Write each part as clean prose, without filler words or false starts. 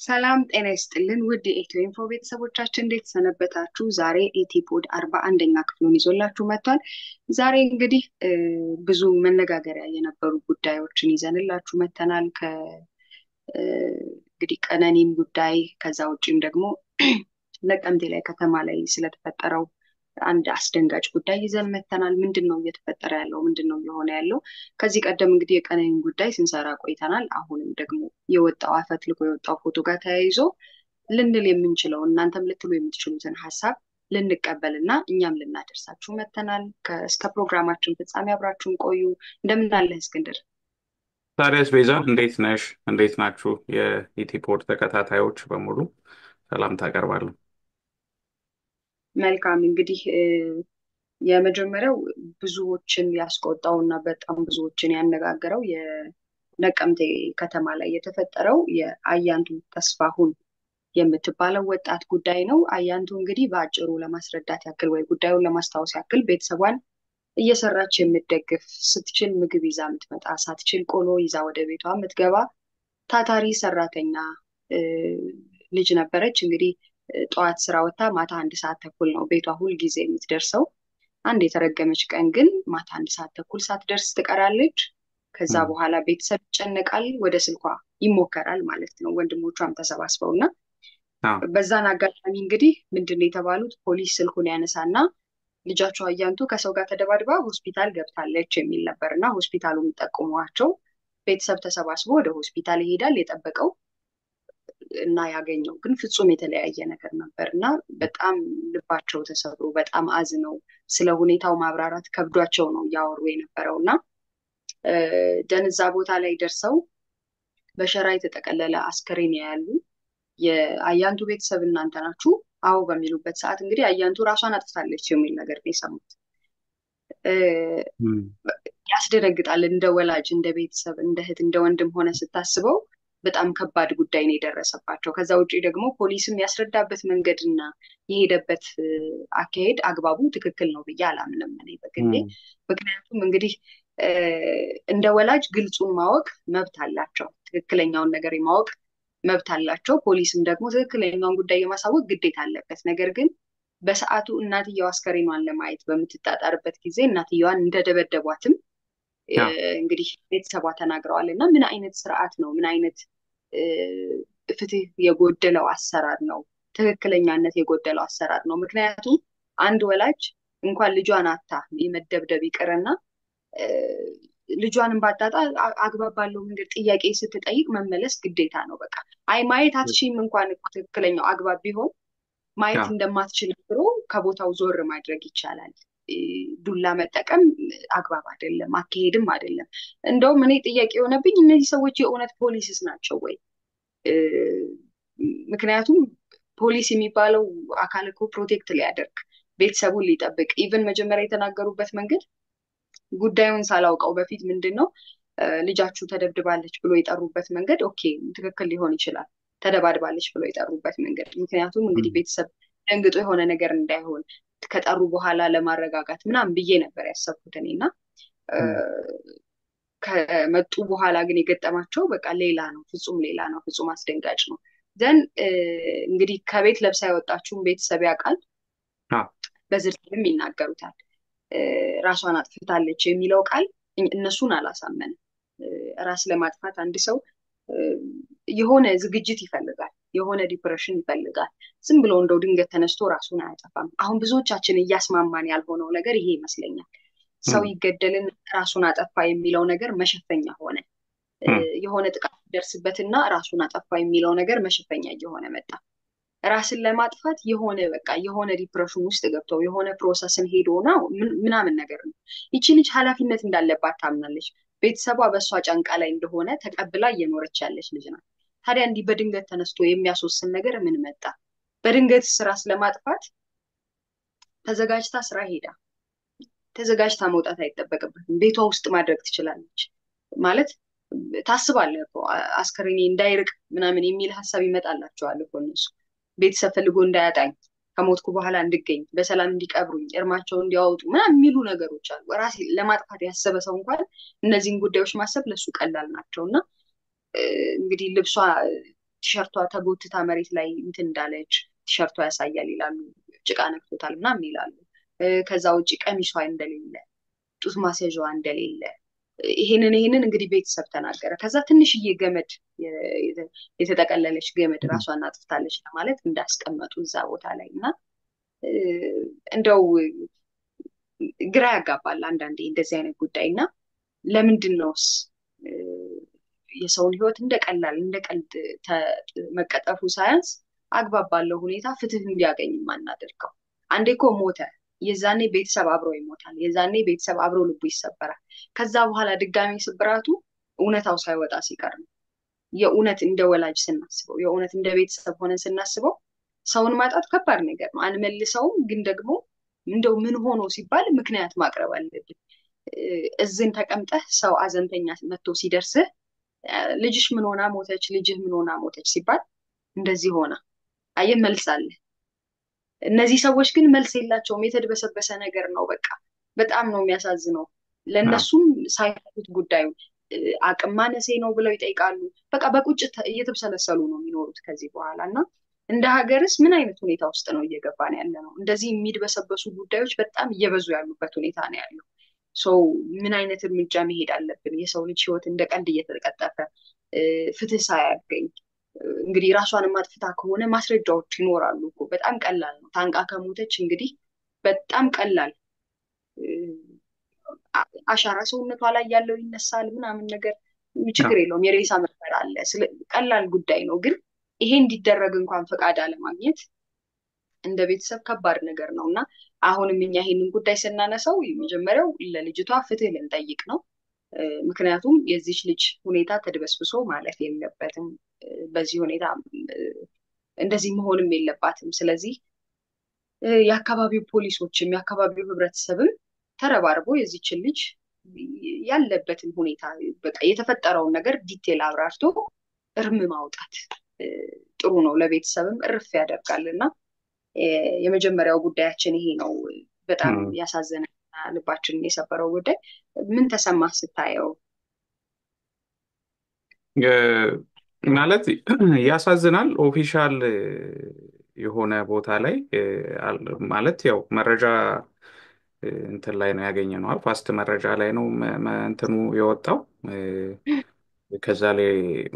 ሰላም ጤና ይስጥልን ውድ የኢትዮ ኢንፎ ቤተሰቦቻችን እንዴት ሰነበታችሁ? ዛሬ ኢቲፖድ 41ኛ ክፍሉን ይዞላችሁ መጥቷል። ዛሬ እንግዲህ ብዙ መነጋገሪያ የነበሩ ጉዳዮችን ይዘንላችሁ መጥተናል። እንግዲህ ቀነኒን ጉዳይ ከዛ ውጭም ደግሞ ነቀምቴ ላይ ከተማ ላይ ስለተፈጠረው አንድ አስደንጋጭ ጉዳይ ይዘን መጥተናል። ምንድን ነው እየተፈጠረ ያለው? ምንድን ነው እየሆነ ያለው? ከዚህ ቀደም እንግዲህ የቀነኒን ጉዳይ ስንሰራ ቆይተናል። አሁንም ደግሞ የወጣው አፈትልኮ የወጣው ፎቶ ጋር ተያይዞ ልንል የምንችለው እናንተም ልትሉ የምትችሉትን ሀሳብ ልንቀበልና እኛም ልናደርሳችሁ መጥተናል። እስከ ፕሮግራማችን ፍጻሜ አብራችሁን ቆዩ። እንደምን አለህ እስክንድር? ታዲያስ ቤዛ እንዴት ነሽ? እንዴት ናችሁ? የኢቲፖድ ተከታታዮች በሙሉ ሰላምታ አቀርባለሁ። መልካም እንግዲህ የመጀመሪያው ብዙዎችን ያስቆጣው እና በጣም ብዙዎችን ያነጋገረው የነቀምቴ ከተማ ላይ የተፈጠረው የአያንቱ ተስፋሁን የምትባለው ወጣት ጉዳይ ነው። አያንቱ እንግዲህ በአጭሩ ለማስረዳት ያክል ወይ ጉዳዩን ለማስታወስ ያክል ቤተሰቧን እየሰራች የምትደግፍ ስትችል ምግብ ይዛ የምትመጣ ሳትችል ቆሎ ይዛ ወደ ቤቷ የምትገባ ታታሪ ሰራተኛ ልጅ ነበረች። እንግዲህ ጠዋት ስራ ወጥታ ማታ 1 ሰዓት ተኩል ነው ቤቷ ሁልጊዜ የምትደርሰው። አንድ የተረገመች ቀን ግን ማታ 1 ሰዓት ተኩል ሳትደርስ ትቀራለች። ከዛ እም፣ በኋላ ቤተሰብ ይጨነቃል፣ ወደ ስልኳ ይሞከራል ማለት ነው ወንድሞቿም ተሰባስበው እና አዎ፣ በዛን አጋጣሚ እንግዲህ ምንድን ነው የተባሉት? ፖሊስ ስልኩን ያነሳና ልጃቸው አያንቱ ከሰው ጋር ተደባድባ ሆስፒታል ገብታለች የሚል ነበር እና ሆስፒታሉን ጠቁሟቸው ቤተሰብ ተሰባስቦ ወደ ሆስፒታል ይሄዳል። የጠበቀው እና ያገኘው ግን ፍጹም የተለያየ ነገር ነበር እና በጣም ልባቸው ተሰብሮ በጣም አዝነው ስለ ሁኔታው ማብራራት ከብዷቸው ነው እያወሩ የነበረው እና ደንዛ ቦታ ላይ ደርሰው በሸራ የተጠቀለለ አስከሬን ያያሉ። የአያንቱ ቤተሰብ እናንተ ናችሁ? አዎ በሚሉበት ሰዓት እንግዲህ አያንቱ ራሷን አጥፍታለች የሚል ነገር ነው የሰሙት። እም፣ ያስደነግጣል። እንደ ወላጅ፣ እንደ ቤተሰብ፣ እንደ እህት፣ እንደ ወንድም ሆነ ስታስበው በጣም ከባድ ጉዳይ ነው የደረሰባቸው። ከዛ ውጭ ደግሞ ፖሊስም ያስረዳበት መንገድና የሄደበት አካሄድ አግባቡ ትክክል ነው ብዬ አላምንም እኔ በግሌ። እም፣ ምክንያቱም እንግዲህ እ፣ እንደ ወላጅ ግልጹን ማወቅ መብት አላቸው፣ ትክክለኛውን ነገር የማወቅ መብት አላቸው። ፖሊስም ደግሞ ትክክለኛውን ጉዳይ የማሳወቅ ግዴታ አለበት። ነገር ግን በሰዓቱ እናትየዋ አስከሬኗን ለማየት በምትጣጣርበት ጊዜ እናትየዋን እንደደበደቧትም አዎ፣ እንግዲህ ቤተሰቧ ተናግረዋል። እና ምን አይነት ስርዓት ነው? ምን አይነት እ፣ ፍትህ የጎደለው አሰራር ነው? ትክክለኛነት የጎደለው አሰራር ነው። ምክንያቱም አንድ ወላጅ እንኳን ልጇን አታ የመደብደብ ይቅርና እ፣ ልጇንም ባጣጣ አግባብ ባለው መንገድ ጥያቄ ስትጠይቅ መመለስ ግዴታ ነው። በቃ አይ ማየት አትችይም እንኳን እኮ ትክክለኛው አግባብ ቢሆን ማየት አዎ፣ እንደማትችል ብሎ ከቦታው ዞር ማድረግ ይቻላል። ዱላ መጠቀም አግባብ አይደለም፣ አካሄድም አይደለም። እንደውም እኔ ጥያቄ የሆነብኝ እነዚህ ሰዎች የእውነት ፖሊስስ ናቸው ወይ? እ፣ ምክንያቱም ፖሊስ የሚባለው አካል እኮ ፕሮቴክት ሊያደርግ ቤተሰቡን ሊጠብቅ ኢቨን መጀመሪያ የተናገሩበት መንገድ ጉዳዩን ሳላውቀው በፊት ምንድን ነው ልጃችሁ ተደብድባለች ብሎ የጠሩበት መንገድ ኦኬ ትክክል ሊሆን ይችላል። ተደባድባለች ብሎ የጠሩበት መንገድ ምክንያቱም እም፣ እንግዲህ ቤተሰብ ደንግጦ የሆነ ነገር እንዳይሆን ከጠሩ በኋላ ለማረጋጋት ምናምን ብዬ ነበር ያሰብኩት እኔ እና እ፣ እም፣ ከመጡ በኋላ ግን የገጠማቸው በቃ ሌላ ነው፣ ፍጹም ሌላ ነው፣ ፍጹም አስደንጋጭ ነው። ዘን እንግዲህ ከቤት ለብሳ ያወጣችውን ቤተሰብ ያውቃል፣ አዎ፣ በዝርዝርም ይናገሩታል። ራሷን አጥፍታለች የሚለው ቃል እነሱን አላሳመንም። ራስ ለማጥፋት አንድ ሰው እ፣ የሆነ ዝግጅት ይፈልጋል፣ የሆነ ዲፕሬሽን ይፈልጋል። ዝም ብሎ እንደው ድንገት ተነስቶ ራሱን አያጠፋም። አሁን ብዙዎቻችን እያስማማን ያልሆነው ነገር ይሄ ይመስለኛል። ሰው እም፣ ይገደልን ራሱን አጠፋ የሚለው ነገር መሸፈኛ ሆነ። እም፣ የሆነ ጥቃት ሲደርስበትና ራሱን አጠፋ የሚለው ነገር መሸፈኛ እየሆነ መጣ። ራስን ለማጥፋት የሆነ በቃ የሆነ ዲፕሬሽን ውስጥ ገብተው የሆነ ፕሮሰስን ሄዶ ነው ምናምን ነገር ነው። ይቺ ልጅ ኃላፊነት እንዳለባት ታምናለች። ቤተሰቧ በእሷ ጫንቃ ላይ እንደሆነ ተቀብላ እየኖረች ያለች ልጅ ናት። ታዲያ እንዲህ በድንገት ተነስቶ የሚያስወስን ነገር ምን መጣ? በድንገት ስራ ስለማጥፋት ተዘጋጅታ ስራ ሄዳ ተዘጋጅታ መውጣት አይጠበቅበትም። ቤቷ ውስጥ ማድረግ ትችላለች ማለት ታስባለህ እኮ አስከሬኔ እንዳይርቅ ምናምን የሚል ሀሳብ ይመጣላቸዋል እኮ እነሱ ቤተሰብ ፈልጎ እንዳያጣኝ ከሞትኩ በኋላ እንድገኝ በሰላም እንዲቀብሩኝ እርማቸውን እንዲያወጡ ምናምን የሚሉ ነገሮች አሉ። ራሴ ለማጥፋት ያሰበ ሰው እንኳን እነዚህን ጉዳዮች ማሰብ ለሱ ቀላል ናቸው እና እንግዲህ ልብሷ ቲሸርቷ ተጎትታ መሬት ላይ እንትን እንዳለች ቲሸርቷ ያሳያል ይላሉ። ጭቃ ነክቶታል ምናምን ይላሉ። ከዛ ውጭ ቀሚሷ እንደሌለ፣ ጡት ማስያዣዋ እንደሌለ ይሄንን እንግዲህ ቤተሰብ ተናገረ። ከዛ ትንሽዬ ገመድ የተጠቀለለች ገመድ ራሷን አጥፍታለች ለማለት እንዳስቀመጡ እዛ ቦታ ላይ እና እንደው ግራ ያጋባል አንዳንዴ እንደዚህ አይነት ጉዳይ እና ለምንድን ነውስ የሰውን ሕይወት እንደ ቀላል እንደ ቀልድ መቀጠፉ ሳያንስ አግባብ ባለው ሁኔታ ፍትህ እንዲያገኝ የማናደርገው? አንዴ እኮ ሞተ። የዛኔ ቤተሰብ አብሮ ይሞታል። የዛኔ ቤተሰብ አብሮ ልቡ ይሰበራል። ከዛ በኋላ ድጋሚ ስብራቱ እውነታው ሳይወጣ ሲቀር ነው። የእውነት እንደ ወላጅ ስናስበው፣ የእውነት እንደ ቤተሰብ ሆነን ስናስበው ሰውን ማጣት ከባድ ነገር ነው። አንመልሰውም፣ ግን ደግሞ እንደው ምን ሆኖ ሲባል ምክንያት ማቅረብ አለብን። እዝን ተቀምጠህ ሰው አዘንተኛ መጥቶ ሲደርስህ ልጅሽ ምን ሆና ሞተች፣ ልጅህ ምን ሆና ሞተች ሲባል እንደዚህ ሆና አየህ መልስ አለ። እነዚህ ሰዎች ግን መልስ የላቸውም። የተድበሰበሰ ነገር ነው። በቃ በጣም ነው የሚያሳዝነው። ለእነሱም ሳይፈቱት ጉዳዩን አቅም ማነሴ ነው ብለው ይጠይቃሉ። በቃ በቁጭት እየተብሰለሰሉ ነው የሚኖሩት ከዚህ በኋላ እና እንደ ሀገርስ ምን አይነት ሁኔታ ውስጥ ነው እየገባን ያለ ነው? እንደዚህ የሚድበሰበሱ ጉዳዮች በጣም እየበዙ ያሉበት ሁኔታ ነው ያለው። ሰው ምን አይነት እርምጃ መሄድ አለብን? የሰው ልጅ ህይወት እንደ ቀልድ እየተቀጠፈ ፍትህ ሳያገኝ እንግዲህ ራሷንም አጥፍታ ከሆነ ማስረጃዎች ይኖራሉ እኮ። በጣም ቀላል ነው። ታንቃ ከሞተች እንግዲህ በጣም ቀላል አሻራ ሰውነቷ ላይ ያለው ይነሳል ምናምን ነገር ችግር የለውም። የሬሳ ምርመራ አለ። ቀላል ጉዳይ ነው። ግን ይሄ እንዲደረግ እንኳን ፈቃድ አለማግኘት እንደ ቤተሰብ ከባድ ነገር ነው እና አሁንም እኛ ይሄንን ጉዳይ ስናነሳው የመጀመሪያው ለልጅቷ ፍትህ ልንጠይቅ ነው። ምክንያቱም የዚች ልጅ ሁኔታ ተድበስብሶ ማለፍ የለበትም። በዚህ ሁኔታ እንደዚህ መሆንም የለባትም። ስለዚህ የአካባቢው ፖሊሶችም የአካባቢው ህብረተሰብም ተረባርቦ የዚችን ልጅ ያለበትን ሁኔታ በቃ የተፈጠረውን ነገር ዲቴል አብራርቶ እርም ማውጣት ጥሩ ነው። ለቤተሰብም እርፍ ያደርጋል እና የመጀመሪያው ጉዳያችን ይሄ ነው። በጣም ያሳዘነ ልባችንን የሰበረው ጉዳይ። ምን ተሰማህ ስታየው? ማለት ያሳዝናል። ኦፊሻል የሆነ ቦታ ላይ ማለት ያው መረጃ እንትን ላይ ነው ያገኘ ነው። ፋስት መረጃ ላይ ነው እንትኑ የወጣው። ከዛ ላይ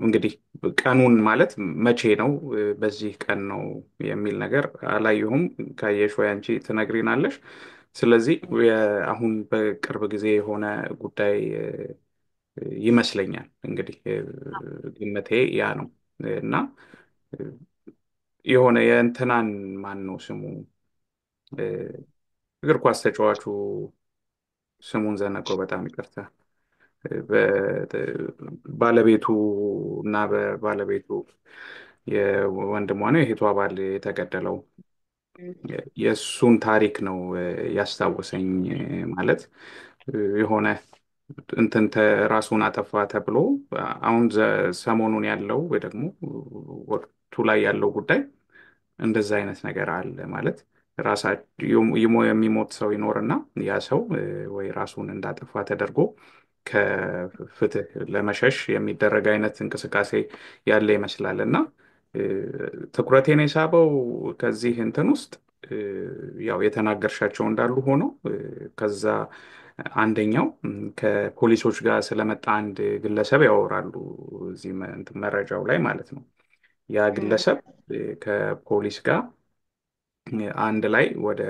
እንግዲህ ቀኑን ማለት መቼ ነው በዚህ ቀን ነው የሚል ነገር አላየሁም። ካየሽ ወይ አንቺ ትነግሪናለሽ። ስለዚህ አሁን በቅርብ ጊዜ የሆነ ጉዳይ ይመስለኛል። እንግዲህ ግምቴ ያ ነው እና የሆነ የእንትናን ማን ነው ስሙ እግር ኳስ ተጫዋቹ ስሙን ዘነገው፣ በጣም ይቅርታ። ባለቤቱ እና በባለቤቱ የወንድሟ ነው የእህቷ ባል የተገደለው የእሱን ታሪክ ነው ያስታወሰኝ። ማለት የሆነ እንትን ራሱን አጠፋ ተብሎ አሁን ሰሞኑን ያለው ወይ ደግሞ ወቅቱ ላይ ያለው ጉዳይ እንደዛ አይነት ነገር አለ ማለት የሚሞት ሰው ይኖርና ያ ሰው ወይ ራሱን እንዳጠፋ ተደርጎ ከፍትህ ለመሸሽ የሚደረግ አይነት እንቅስቃሴ ያለ ይመስላል እና ትኩረቴን የሳበው ከዚህ እንትን ውስጥ ያው የተናገርሻቸው እንዳሉ ሆኖ ከዛ አንደኛው ከፖሊሶች ጋር ስለመጣ አንድ ግለሰብ ያወራሉ እዚህ መረጃው ላይ ማለት ነው። ያ ግለሰብ ከፖሊስ ጋር አንድ ላይ ወደ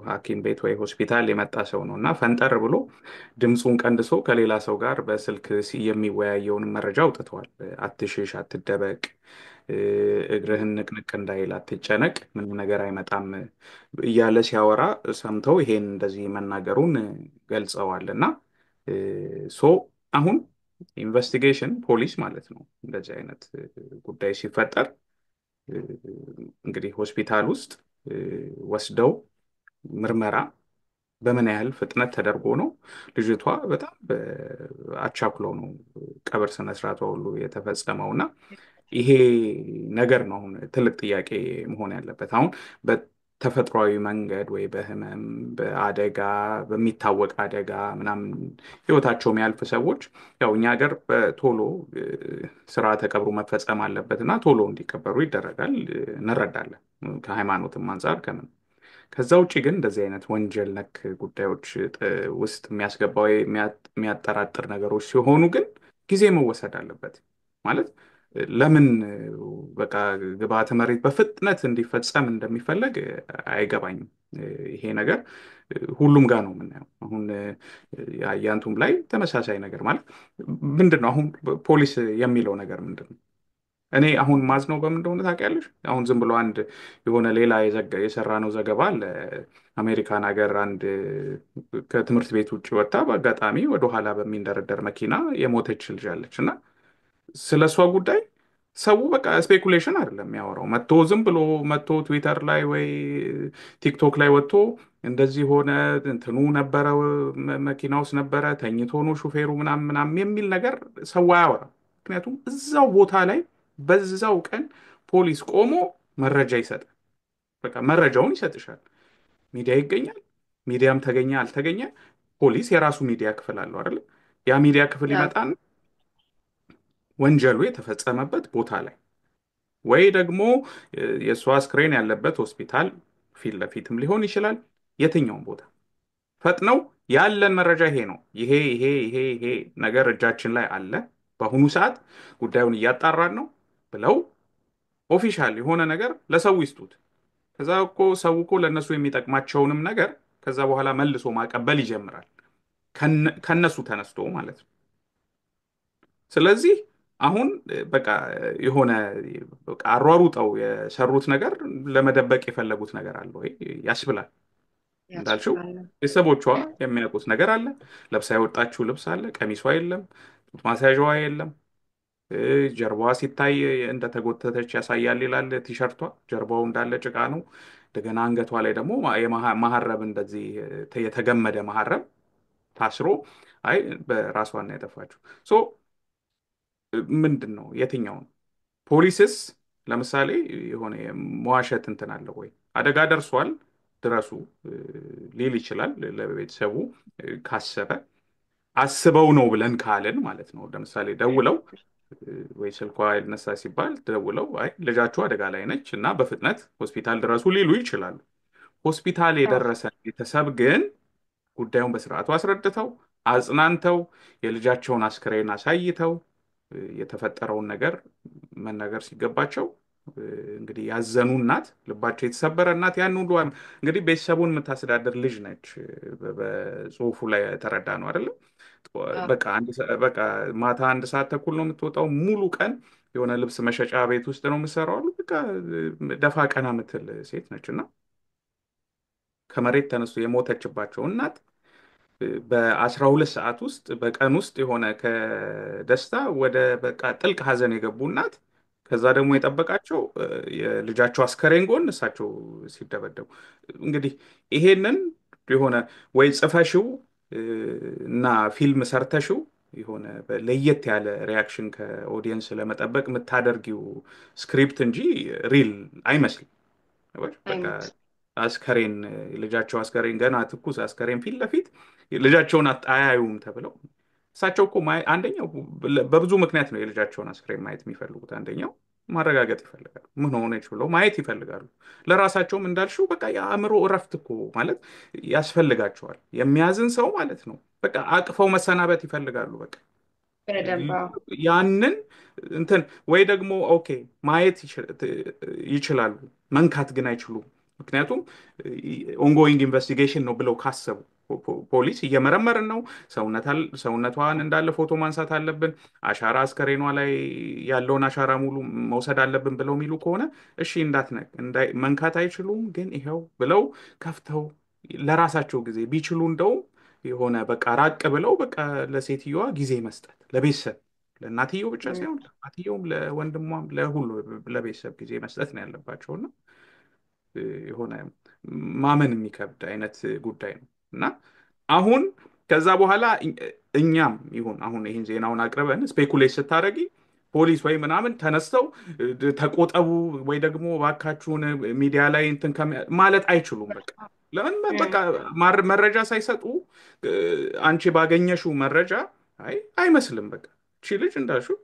ሐኪም ቤት ወይ ሆስፒታል የመጣ ሰው ነው እና ፈንጠር ብሎ ድምፁን ቀንድሶ ከሌላ ሰው ጋር በስልክ የሚወያየውን መረጃ አውጥተዋል። አትሽሽ፣ አትደበቅ፣ እግርህን ንቅንቅ እንዳይል፣ አትጨነቅ፣ ምንም ነገር አይመጣም እያለ ሲያወራ ሰምተው ይሄን እንደዚህ መናገሩን ገልጸዋል። እና ሶ አሁን ኢንቨስቲጌሽን ፖሊስ ማለት ነው እንደዚህ አይነት ጉዳይ ሲፈጠር እንግዲህ ሆስፒታል ውስጥ ወስደው ምርመራ በምን ያህል ፍጥነት ተደርጎ ነው ልጅቷ በጣም አቻኩለው ነው ቀብር ስነስርዓቷ ሁሉ የተፈጸመው እና ይሄ ነገር ነው አሁን ትልቅ ጥያቄ መሆን ያለበት። አሁን ተፈጥሯዊ መንገድ ወይ በህመም በአደጋ በሚታወቅ አደጋ ምናምን ህይወታቸው የሚያልፍ ሰዎች ያው እኛ ሀገር በቶሎ ስርዓተ ቀብሩ መፈጸም አለበት እና ቶሎ እንዲቀበሩ ይደረጋል። እንረዳለን ከሃይማኖትም አንጻር ከምን ከዛ ውጭ ግን እንደዚህ አይነት ወንጀል ነክ ጉዳዮች ውስጥ የሚያስገባው የሚያጠራጥር ነገሮች ሲሆኑ ግን ጊዜ መወሰድ አለበት። ማለት ለምን በቃ ግብዓተ መሬት በፍጥነት እንዲፈጸም እንደሚፈለግ አይገባኝም። ይሄ ነገር ሁሉም ጋር ነው የምናየው። አሁን የአያንቱም ላይ ተመሳሳይ ነገር ማለት ምንድን ነው? አሁን ፖሊስ የሚለው ነገር ምንድን ነው? እኔ አሁን ማዝነው በምን እንደሆነ ታውቂያለሽ? አሁን ዝም ብሎ አንድ የሆነ ሌላ የሰራነው ዘገባ አለ። አሜሪካን ሀገር አንድ ከትምህርት ቤት ውጭ ወጥታ በአጋጣሚ ወደኋላ በሚንደረደር መኪና የሞተች ልጅ አለች እና ስለ እሷ ጉዳይ ሰው በቃ ስፔኩሌሽን አይደለም የሚያወራው። መጥቶ ዝም ብሎ መጥቶ ትዊተር ላይ ወይ ቲክቶክ ላይ ወጥቶ እንደዚህ ሆነ እንትኑ ነበረ መኪና ውስጥ ነበረ ተኝቶ ነው ሹፌሩ ምናምን ምናምን የሚል ነገር ሰው አያወራም። ምክንያቱም እዛው ቦታ ላይ በዛው ቀን ፖሊስ ቆሞ መረጃ ይሰጣል። በቃ መረጃውን ይሰጥሻል። ሚዲያ ይገኛል። ሚዲያም ተገኘ አልተገኘ ፖሊስ የራሱ ሚዲያ ክፍል አለው አይደለ? ያ ሚዲያ ክፍል አዎ፣ ይመጣን ወንጀሉ የተፈጸመበት ቦታ ላይ ወይ ደግሞ የእሷ አስክሬን ያለበት ሆስፒታል ፊት ለፊትም ሊሆን ይችላል። የትኛውም ቦታ ፈጥነው ያለን መረጃ ይሄ ነው፣ ይሄ ነገር እጃችን ላይ አለ፣ በአሁኑ ሰዓት ጉዳዩን እያጣራን ነው ብለው ኦፊሻል የሆነ ነገር ለሰው ይስጡት። ከዛ እኮ ሰው እኮ ለእነሱ የሚጠቅማቸውንም ነገር ከዛ በኋላ መልሶ ማቀበል ይጀምራል። ከነሱ ተነስቶ ማለት ነው። ስለዚህ አሁን በቃ የሆነ በቃ አሯሩጠው የሰሩት ነገር ለመደበቅ የፈለጉት ነገር አለ ወይ ያስብላል። እንዳልሽው ያስብላል። ቤተሰቦቿ የሚያውቁት ነገር አለ። ለብሳ የወጣችው ልብስ አለ። ቀሚሷ የለም፣ ጡት ማስያዣዋ የለም። ጀርባዋ ሲታይ እንደተጎተተች ያሳያል ይላል ቲሸርቷ። ጀርባው እንዳለ ጭቃ ነው። እንደገና አንገቷ ላይ ደግሞ መሀረብ እንደዚህ የተገመደ መሀረብ ታስሮ አይ በራሷን ነው ያጠፋችው። ሶ ምንድን ነው የትኛው ነው? ፖሊስስ ለምሳሌ የሆነ መዋሸት እንትን አለው ወይ? አደጋ ደርሷል ድረሱ ሊል ይችላል ለቤተሰቡ ካሰበ አስበው ነው ብለን ካልን ማለት ነው። ለምሳሌ ደውለው ወይ ስልኳ ልነሳ ሲባል ደውለው አይ ልጃችሁ አደጋ ላይ ነች እና በፍጥነት ሆስፒታል ድረሱ ሊሉ ይችላሉ። ሆስፒታል አዎ፣ የደረሰ ቤተሰብ ግን ጉዳዩን በስርዓቱ አስረድተው አጽናንተው የልጃቸውን አስክሬን አሳይተው የተፈጠረውን ነገር መናገር ሲገባቸው እንግዲህ ያዘኑ እናት ልባቸው የተሰበረ እናት ያን ሁሉ እንግዲህ ቤተሰቡን የምታስተዳድር ልጅ ነች። በጽሁፉ ላይ የተረዳ ነው አይደለም? አዎ። በቃ ማታ 1 ሰዓት ተኩል ነው የምትወጣው። ሙሉ ቀን የሆነ ልብስ መሸጫ ቤት ውስጥ ነው የምትሰራው አሉ። በቃ ደፋ ቀና የምትል ሴት ነች እና ከመሬት ተነስቶ የሞተችባቸው እናት በ12 ሰዓት ውስጥ በቀን ውስጥ የሆነ ከደስታ ወደ በቃ ጥልቅ ሐዘን የገቡ እናት ከዛ ደግሞ የጠበቃቸው የልጃቸው አስከሬን ጎን እሳቸው ሲደበደቡ እንግዲህ ይሄንን የሆነ ወይ ጽፈሽው እና ፊልም ሰርተሽው የሆነ ለየት ያለ ሪያክሽን ከኦዲየንስ ለመጠበቅ የምታደርጊው ስክሪፕት እንጂ ሪል አይመስልም። በቃ አይሞት አስከሬን ልጃቸው አስከሬን ገና ትኩስ አስከሬን ፊት ለፊት ልጃቸውን አያዩም ተብለው እሳቸው እኮ አንደኛው በብዙ ምክንያት ነው የልጃቸውን አስክሬን ማየት የሚፈልጉት። አንደኛው ማረጋገጥ ይፈልጋሉ፣ ምን ሆነች ብለው ማየት ይፈልጋሉ። ለራሳቸውም እንዳልሽው በቃ የአእምሮ እረፍት እኮ ማለት ያስፈልጋቸዋል። የሚያዝን ሰው ማለት ነው። በቃ አቅፈው መሰናበት ይፈልጋሉ። በቃ በደንብ አዎ። ያንን እንትን ወይ ደግሞ ኦኬ ማየት ይችላሉ፣ መንካት ግን አይችሉም። ምክንያቱም ኦንጎይንግ ኢንቨስቲጌሽን ነው ብለው ካሰቡ ፖሊስ እየመረመርን ነው፣ ሰውነቷን እንዳለ ፎቶ ማንሳት አለብን፣ አሻራ አስከሬኗ ላይ ያለውን አሻራ ሙሉ መውሰድ አለብን ብለው የሚሉ ከሆነ እሺ መንካት አይችሉም። ግን ይኸው ብለው ከፍተው ለራሳቸው ጊዜ ቢችሉ እንደውም የሆነ በቃ ራቅ ብለው በቃ ለሴትዮዋ ጊዜ መስጠት ለቤተሰብ ለእናትየው ብቻ ሳይሆን ለአባትየውም ለወንድሟም ለሁሉ ለቤተሰብ ጊዜ መስጠት ነው ያለባቸውና የሆነ ማመን የሚከብድ አይነት ጉዳይ ነው እና አሁን ከዛ በኋላ እኛም ይሁን አሁን ይህን ዜናውን አቅርበን ስፔኩሌት ስታደርጊ ፖሊስ ወይ ምናምን ተነስተው ተቆጠቡ ወይ ደግሞ እባካችሁን ሚዲያ ላይ እንትን ማለት አይችሉም። በቃ ለምን በቃ መረጃ ሳይሰጡ እ፣ አንቺ ባገኘሽው መረጃ አይመስልም። በቃ እቺ ልጅ እንዳልሽው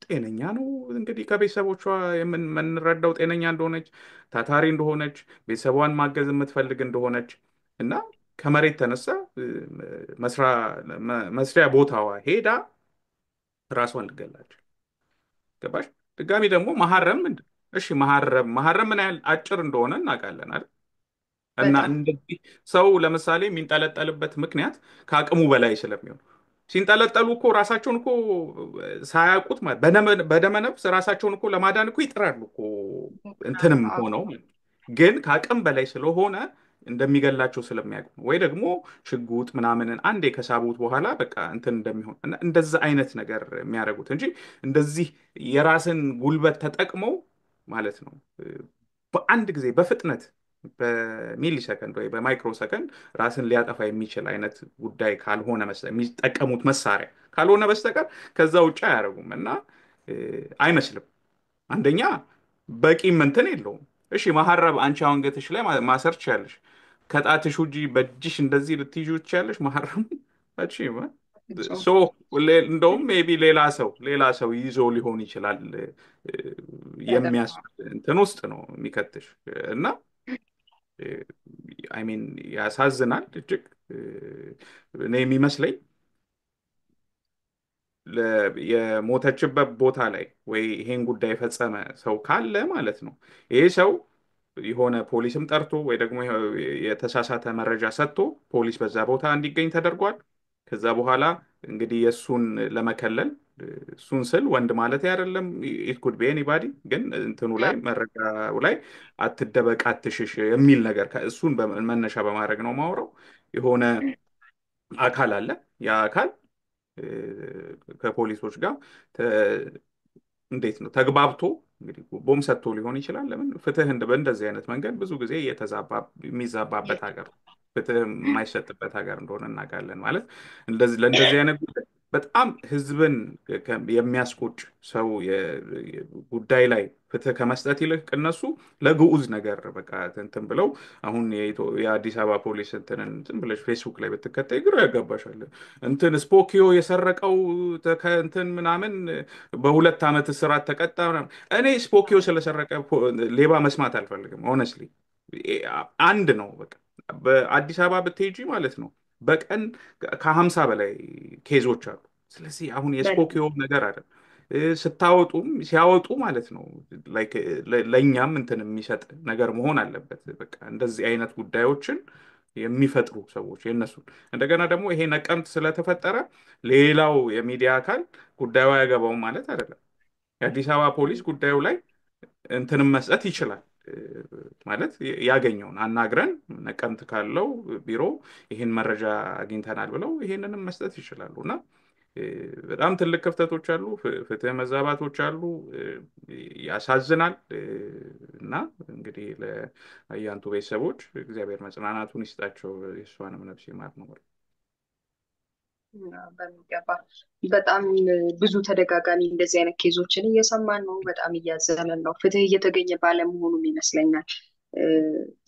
ጤነኛ ነው እንግዲህ ከቤተሰቦቿ የምንረዳው ጤነኛ እንደሆነች፣ ታታሪ እንደሆነች፣ ቤተሰቧን ማገዝ የምትፈልግ እንደሆነች እና ከመሬት ተነሳ መስሪያ ቦታዋ ሄዳ ራሷን ልገላች ገባሽ? ድጋሚ ደግሞ መሐረም ምንድን እሺ መሐረም ምን ያህል አጭር እንደሆነ እናውቃለን አይደል? እና በጣም እንደዚህ ሰው ለምሳሌ የሚንጠለጠልበት ምክንያት ከአቅሙ በላይ ስለሚሆን ሲንጠለጠሉ እኮ ራሳቸውን እኮ ሳያውቁት ማለት በደመነፍስ ራሳቸውን እኮ ለማዳን እኮ ይጥራሉ እኮ እንትንም ሆነው ግን ከአቅም በላይ ስለሆነ እንደሚገላቸው ስለሚያውቁ ነው። ወይ ደግሞ ሽጉጥ ምናምንን አንዴ ከሳቡት በኋላ በቃ እንትን እንደሚሆን እና እንደዛ አይነት ነገር የሚያደርጉት እንጂ እንደዚህ የራስን ጉልበት ተጠቅመው ማለት ነው በአንድ ጊዜ በፍጥነት በሚሊ ሰከንድ ወይ በማይክሮ ሰከንድ ራስን ሊያጠፋ የሚችል አይነት ጉዳይ ካልሆነ የሚጠቀሙት መሳሪያ ካልሆነ በስተቀር ከዛ ውጭ አያደርጉም እና አይመስልም። አንደኛ በቂም እንትን የለውም። እሺ መሐረብ አንቺ አንገትሽ ላይ ማሰር ትችያለሽ። ከጣትሽ ውጪ በእጅሽ እንደዚህ ልትይዙ ትችያለሽ። መሐረም ፍጹም ሶ እንደውም ሜይ ቢ ሌላ ሰው ይዞ ሊሆን ይችላል ያደርገዋል። የሚያስብል እንትን ውስጥ ነው የሚከትሽ እና አይ ሚን ያሳዝናል እጅግ። እኔ የሚመስለኝ የሞተችበት ቦታ ላይ ወይ ይሄን ጉዳይ የፈጸመ ሰው ካለ ማለት ነው ይሄ ሰው የሆነ ፖሊስም ጠርቶ ወይ ደግሞ የተሳሳተ መረጃ ሰጥቶ ፖሊስ በዛ ቦታ እንዲገኝ ተደርጓል። ከዛ በኋላ እንግዲህ የእሱን ለመከለል እሱን ስል ወንድ ማለት አይደለም ኢት ኩድ ቢ ኤኒባዲ ግን እንትኑ ላይ መረጃው ላይ አትደበቅ፣ አትሽሽ የሚል ነገር እሱን መነሻ በማድረግ ነው ማውረው። የሆነ አካል አለ። ያ አካል ከፖሊሶች ጋር እንዴት ነው ተግባብቶ እንግዲህ ቦምብ ሰጥቶ ሊሆን ይችላል። ለምን ፍትህ በእንደዚህ አይነት መንገድ ብዙ ጊዜ የሚዛባበት ሀገር ፍትህ የማይሰጥበት ሀገር እንደሆነ እናውቃለን። ማለት ለእንደዚህ አይነት ጉዳይ በጣም ህዝብን የሚያስቆጭ ሰው ጉዳይ ላይ ፍትህ ከመስጠት ይልቅ እነሱ ለግዑዝ ነገር በቃ እንትን ብለው አሁን የአዲስ አበባ ፖሊስ እንትንን እንትን ብለሽ ፌስቡክ ላይ ብትከታይ ግራ ያጋባሻል። እንትን ስፖኪዮ የሰረቀው እንትን ምናምን በ2 ዓመት እስራት ተቀጣ ምናምን። እኔ ስፖኪዮ ስለሰረቀ ሌባ መስማት አልፈልግም። ሆነስሊ አንድ ነው በቃ በአዲስ አበባ ብትሄጂ ማለት ነው በቀን ከ50 በላይ ኬዞች አሉ። ስለዚህ አሁን የስፖኪዮ ነገር አለ ስታወጡም ሲያወጡ ማለት ነው ላይክ ለእኛም እንትን የሚሰጥ ነገር መሆን አለበት። በቃ እንደዚህ አይነት ጉዳዮችን የሚፈጥሩ ሰዎች የነሱን እንደገና ደግሞ ይሄ ነቀምት ስለተፈጠረ ሌላው የሚዲያ አካል ጉዳዩ አያገባውም ማለት አይደለም። የአዲስ አበባ ፖሊስ ጉዳዩ ላይ እንትንም መስጠት ይችላል ማለት ያገኘውን አናግረን ነቀምት ካለው ቢሮ ይህን መረጃ አግኝተናል ብለው ይሄንንም መስጠት ይችላሉ እና በጣም ትልቅ ክፍተቶች አሉ፣ ፍትህ መዛባቶች አሉ። ያሳዝናል። እና እንግዲህ ለአያንቱ ቤተሰቦች እግዚአብሔር መጽናናቱን ይስጣቸው፣ የእሷንም ነፍስ ይማር ነው። በሚገባ በጣም ብዙ ተደጋጋሚ እንደዚህ አይነት ኬዞችን እየሰማን ነው። በጣም እያዘንን ነው። ፍትህ እየተገኘ ባለመሆኑም ይመስለኛል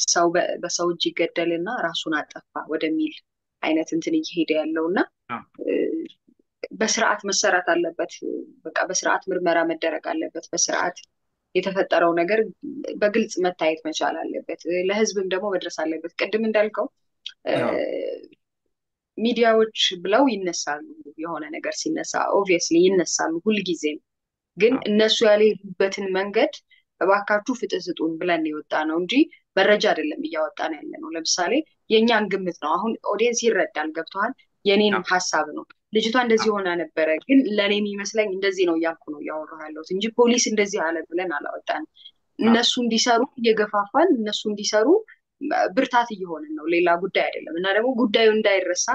ሰው በሰው እጅ ይገደልና ራሱን አጠፋ ወደሚል አይነት እንትን እየሄደ ያለው እና በስርዓት መሰራት አለበት። በቃ በስርዓት ምርመራ መደረግ አለበት። በስርዓት የተፈጠረው ነገር በግልጽ መታየት መቻል አለበት። ለህዝብም ደግሞ መድረስ አለበት። ቅድም እንዳልከው ሚዲያዎች ብለው ይነሳሉ። የሆነ ነገር ሲነሳ ኦብቪየስሊ ይነሳሉ ሁልጊዜም። ግን እነሱ ያልሄዱበትን መንገድ እባካችሁ ፍትህ ስጡን ብለን የወጣ ነው እንጂ መረጃ አይደለም እያወጣን ያለ ነው። ለምሳሌ የእኛን ግምት ነው። አሁን ኦዲየንስ ይረዳል። ገብተዋል። የኔን ሀሳብ ነው። ልጅቷ እንደዚህ ሆና ነበረ፣ ግን ለእኔ የሚመስለኝ እንደዚህ ነው እያልኩ ነው እያወራሁ ያለሁት እንጂ ፖሊስ እንደዚህ አለ ብለን አላወጣንም። እነሱ እንዲሰሩ እየገፋፋን እነሱ እንዲሰሩ ብርታት እየሆንን ነው። ሌላ ጉዳይ አይደለም። እና ደግሞ ጉዳዩ እንዳይረሳ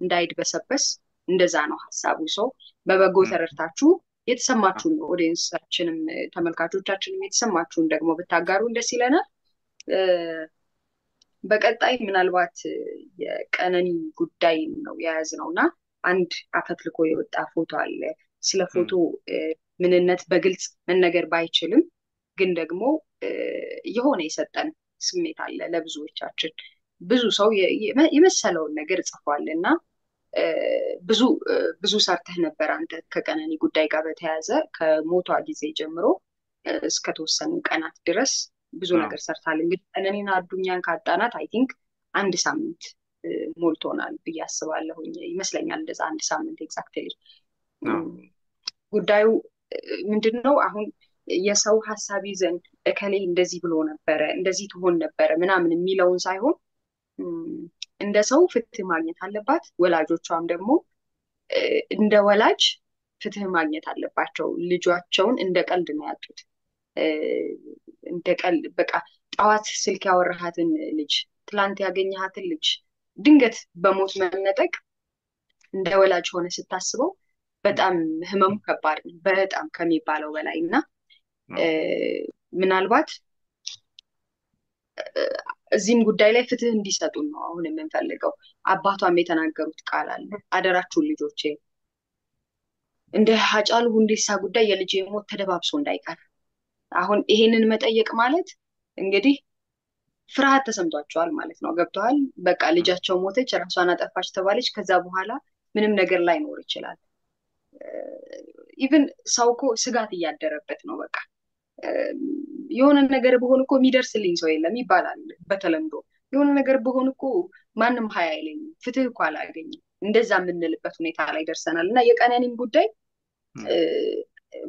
እንዳይድበሰበስ እንደዛ ነው ሀሳቡ። ሰው በበጎ ተረድታችሁ የተሰማችሁን ኦዲየንሳችንም ተመልካቾቻችንም የተሰማችሁን ደግሞ ብታጋሩን ደስ ይለናል። በቀጣይ ምናልባት የቀነኒ ጉዳይ ነው የያዝነው እና አንድ አፈትልኮ የወጣ ፎቶ አለ። ስለ ፎቶ ምንነት በግልጽ መነገር ባይችልም ግን ደግሞ የሆነ የሰጠን ስሜት አለ ለብዙዎቻችን። ብዙ ሰው የመሰለውን ነገር ጽፏል እና ብዙ ብዙ ሰርተህ ነበር አንተ ከቀነኒ ጉዳይ ጋር በተያያዘ ከሞቷ ጊዜ ጀምሮ እስከተወሰኑ ቀናት ድረስ ብዙ ነገር ሰርታል። እንግዲህ ቀነኒን አዱኛን ካጣናት አይ ቲንክ 1 ሳምንት ሞልቶናል ብዬ አስባለሁኝ። ይመስለኛል እንደዛ 1 ሳምንት ኤግዛክትሊ። ጉዳዩ ምንድን ነው? አሁን የሰው ሀሳብ ይዘን እከሌ እንደዚህ ብሎ ነበረ እንደዚህ ትሆን ነበረ ምናምን የሚለውን ሳይሆን እንደ ሰው ፍትህ ማግኘት አለባት። ወላጆቿም ደግሞ እንደ ወላጅ ፍትህ ማግኘት አለባቸው። ልጇቸውን እንደ ቀልድ ነው ያጡት። እንደ ቀልድ በቃ ጠዋት ስልክ ያወራሃትን ልጅ፣ ትላንት ያገኘሃትን ልጅ ድንገት በሞት መነጠቅ እንደ ወላጅ ሆነ ስታስበው በጣም ህመሙ ከባድ ነው፣ በጣም ከሚባለው በላይ እና ምናልባት እዚህም ጉዳይ ላይ ፍትህ እንዲሰጡን ነው አሁን የምንፈልገው። አባቷም የተናገሩት ቃል አለ፣ አደራችሁን ልጆቼ እንደ ሃጫሉ ሁንዴሳ ጉዳይ የልጄ ሞት ተደባብሶ እንዳይቀር። አሁን ይሄንን መጠየቅ ማለት እንግዲህ ፍርሃት ተሰምቷቸዋል ማለት ነው። ገብተዋል። በቃ ልጃቸው ሞተች፣ ራሷን አጠፋች ተባለች። ከዛ በኋላ ምንም ነገር ላይኖር ይችላል። ኢቭን ሰው እኮ ስጋት እያደረበት ነው። በቃ የሆነ ነገር በሆን እኮ የሚደርስልኝ ሰው የለም ይባላል በተለምዶ። የሆነ ነገር በሆን እኮ ማንም ሀይ አይለኝም፣ ፍትህ እኮ አላገኝም፣ እንደዛ የምንልበት ሁኔታ ላይ ደርሰናል። እና የቀነኒም ጉዳይ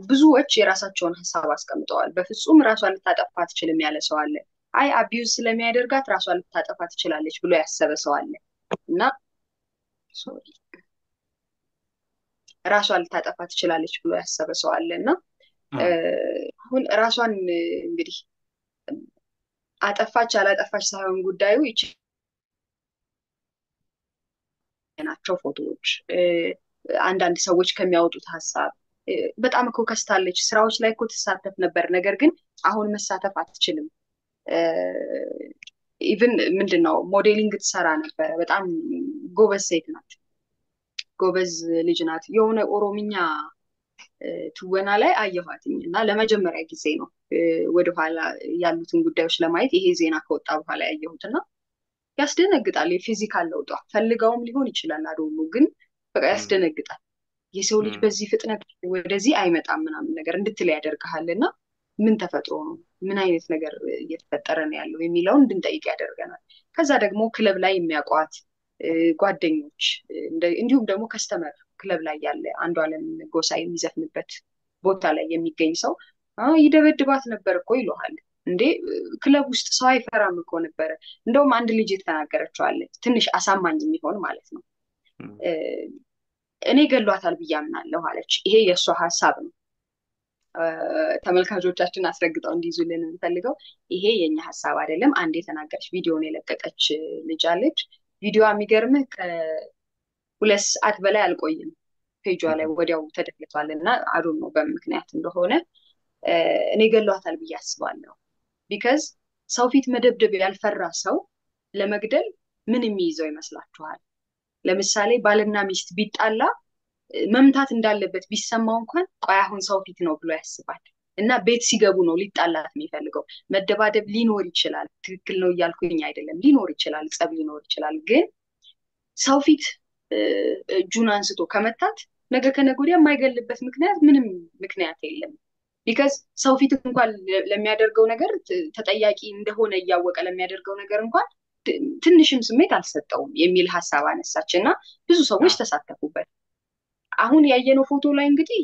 ብዙዎች የራሳቸውን ሀሳብ አስቀምጠዋል። በፍጹም ራሷን ልታጠፋ አትችልም ያለ ሰው አለ። አይ አቢዩዝ ስለሚያደርጋት ራሷን ልታጠፋ ትችላለች ብሎ ያሰበ ሰው አለ እና ራሷን ልታጠፋ ትችላለች ብሎ ያሰበ ሰው አለ እና አሁን ራሷን እንግዲህ አጠፋች አላጠፋች ሳይሆን ጉዳዩ ይቺ ናቸው ፎቶዎች፣ አንዳንድ ሰዎች ከሚያወጡት ሀሳብ በጣም እኮ ከስታለች፣ ስራዎች ላይ እኮ ትሳተፍ ነበር፣ ነገር ግን አሁን መሳተፍ አትችልም። ኢቭን ምንድን ነው ሞዴሊንግ ትሰራ ነበረ። በጣም ጎበዝ ሴት ናት፣ ጎበዝ ልጅ ናት። የሆነ ኦሮምኛ ትወና ላይ አየኋትኝ እና ለመጀመሪያ ጊዜ ነው ወደኋላ ያሉትን ጉዳዮች ለማየት ይሄ ዜና ከወጣ በኋላ ያየሁት እና ያስደነግጣል። የፊዚካል ለውጧ ፈልጋውም ሊሆን ይችላል አዶኑ፣ ግን በቃ ያስደነግጣል። የሰው ልጅ በዚህ ፍጥነት ወደዚህ አይመጣም ምናምን ነገር እንድትል ያደርግሃል እና ምን ተፈጥሮ ነው፣ ምን አይነት ነገር እየተፈጠረ ነው ያለው የሚለውን እንድንጠይቅ ያደርገናል። ከዛ ደግሞ ክለብ ላይ የሚያውቋት ጓደኞች እንዲሁም ደግሞ ከስተመር ክለብ ላይ ያለ አንዷለም ጎሳ የሚዘፍንበት ቦታ ላይ የሚገኝ ሰው ይደበድባት ነበር እኮ ይለሃል። እንዴ ክለብ ውስጥ ሰው አይፈራም እኮ ነበረ። እንደውም አንድ ልጅ የተናገረችዋለች ትንሽ አሳማኝ የሚሆን ማለት ነው። እኔ ገሏታል ብዬ አምናለሁ አለች። ይሄ የእሷ ሀሳብ ነው። ተመልካቾቻችን አስረግጠው እንዲይዙልን የምንፈልገው ይሄ የኛ ሀሳብ አይደለም። አንድ የተናገረች ቪዲዮን የለቀቀች ልጅ አለች። ቪዲዮ የሚገርምህ ከ2 ሰዓት በላይ አልቆይም ፔጇ ላይ ወዲያው ተደልቷል እና አዶን ነው በምክንያት እንደሆነ እኔ ገሏታል ብዬ አስባለሁ። ቢካዝ ሰው ፊት መደብደብ ያልፈራ ሰው ለመግደል ምን የሚይዘው ይመስላችኋል? ለምሳሌ ባልና ሚስት ቢጣላ መምታት እንዳለበት ቢሰማው እንኳን ቆይ አሁን ሰው ፊት ነው ብሎ ያስባል እና ቤት ሲገቡ ነው ሊጣላት የሚፈልገው። መደባደብ ሊኖር ይችላል፣ ትክክል ነው እያልኩኝ አይደለም፣ ሊኖር ይችላል፣ ጸብ ሊኖር ይችላል። ግን ሰው ፊት እጁን አንስቶ ከመታት ነገ ከነገ ወዲያ የማይገልበት ምክንያት ምንም ምክንያት የለም። ቢካዝ ሰው ፊት እንኳን ለሚያደርገው ነገር ተጠያቂ እንደሆነ እያወቀ ለሚያደርገው ነገር እንኳን ትንሽም ስሜት አልሰጠውም የሚል ሀሳብ አነሳች እና ብዙ ሰዎች ተሳተፉበት። አሁን ያየነው ፎቶ ላይ እንግዲህ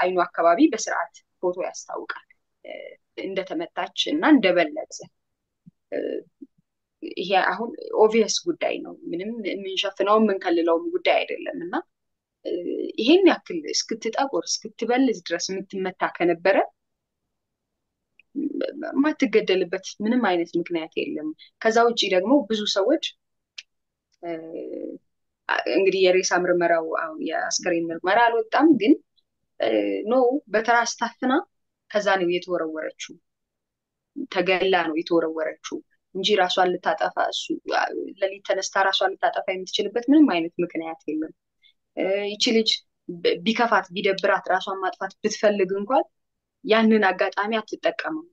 አይኑ አካባቢ በስርዓት ፎቶ ያስታውቃል እንደተመታች እና እንደበለዘ። ይሄ አሁን ኦቪየስ ጉዳይ ነው፣ ምንም የምንሸፍነውም የምንከልለውም ጉዳይ አይደለም እና ይሄን ያክል እስክትጠቁር እስክትበልዝ ድረስ የምትመታ ከነበረ ማትገደልበት ምንም አይነት ምክንያት የለም። ከዛ ውጭ ደግሞ ብዙ ሰዎች እንግዲህ የሬሳ ምርመራው የአስከሬን ምርመራ አልወጣም፣ ግን ኖ በትራስ ታፍና ከዛ ነው የተወረወረችው፣ ተገላ ነው የተወረወረችው እንጂ ራሷን ልታጠፋ ሌሊት ተነስታ ራሷን ልታጠፋ የምትችልበት ምንም አይነት ምክንያት የለም። ይቺ ልጅ ቢከፋት ቢደብራት ራሷን ማጥፋት ብትፈልግ እንኳን ያንን አጋጣሚ አትጠቀምም።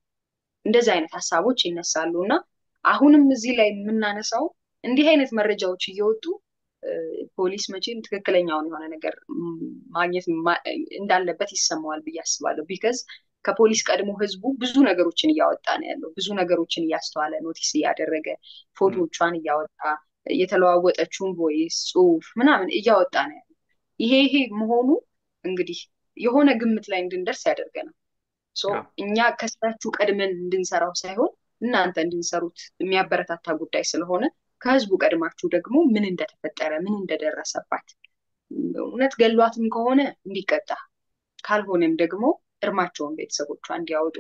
እንደዚህ አይነት ሀሳቦች ይነሳሉ እና አሁንም እዚህ ላይ የምናነሳው እንዲህ አይነት መረጃዎች እየወጡ ፖሊስ መቼም ትክክለኛውን የሆነ ነገር ማግኘት እንዳለበት ይሰማዋል ብዬ አስባለሁ። ቢከዝ ከፖሊስ ቀድሞ ህዝቡ ብዙ ነገሮችን እያወጣ ነው ያለው። ብዙ ነገሮችን እያስተዋለ ኖቲስ እያደረገ ፎቶዎቿን እያወጣ የተለዋወጠችውን ቮይስ ጽሁፍ ምናምን እያወጣ ነው ያለው። ይሄ መሆኑ እንግዲህ የሆነ ግምት ላይ እንድንደርስ ያደርገናል። እኛ ከስራችሁ ቀድመን እንድንሰራው ሳይሆን እናንተ እንድንሰሩት የሚያበረታታ ጉዳይ ስለሆነ ከህዝቡ ቀድማችሁ ደግሞ ምን እንደተፈጠረ ምን እንደደረሰባት እውነት ገሏትም ከሆነ እንዲቀጣ ካልሆነም ደግሞ እርማቸውን ቤተሰቦቿ እንዲያወጡ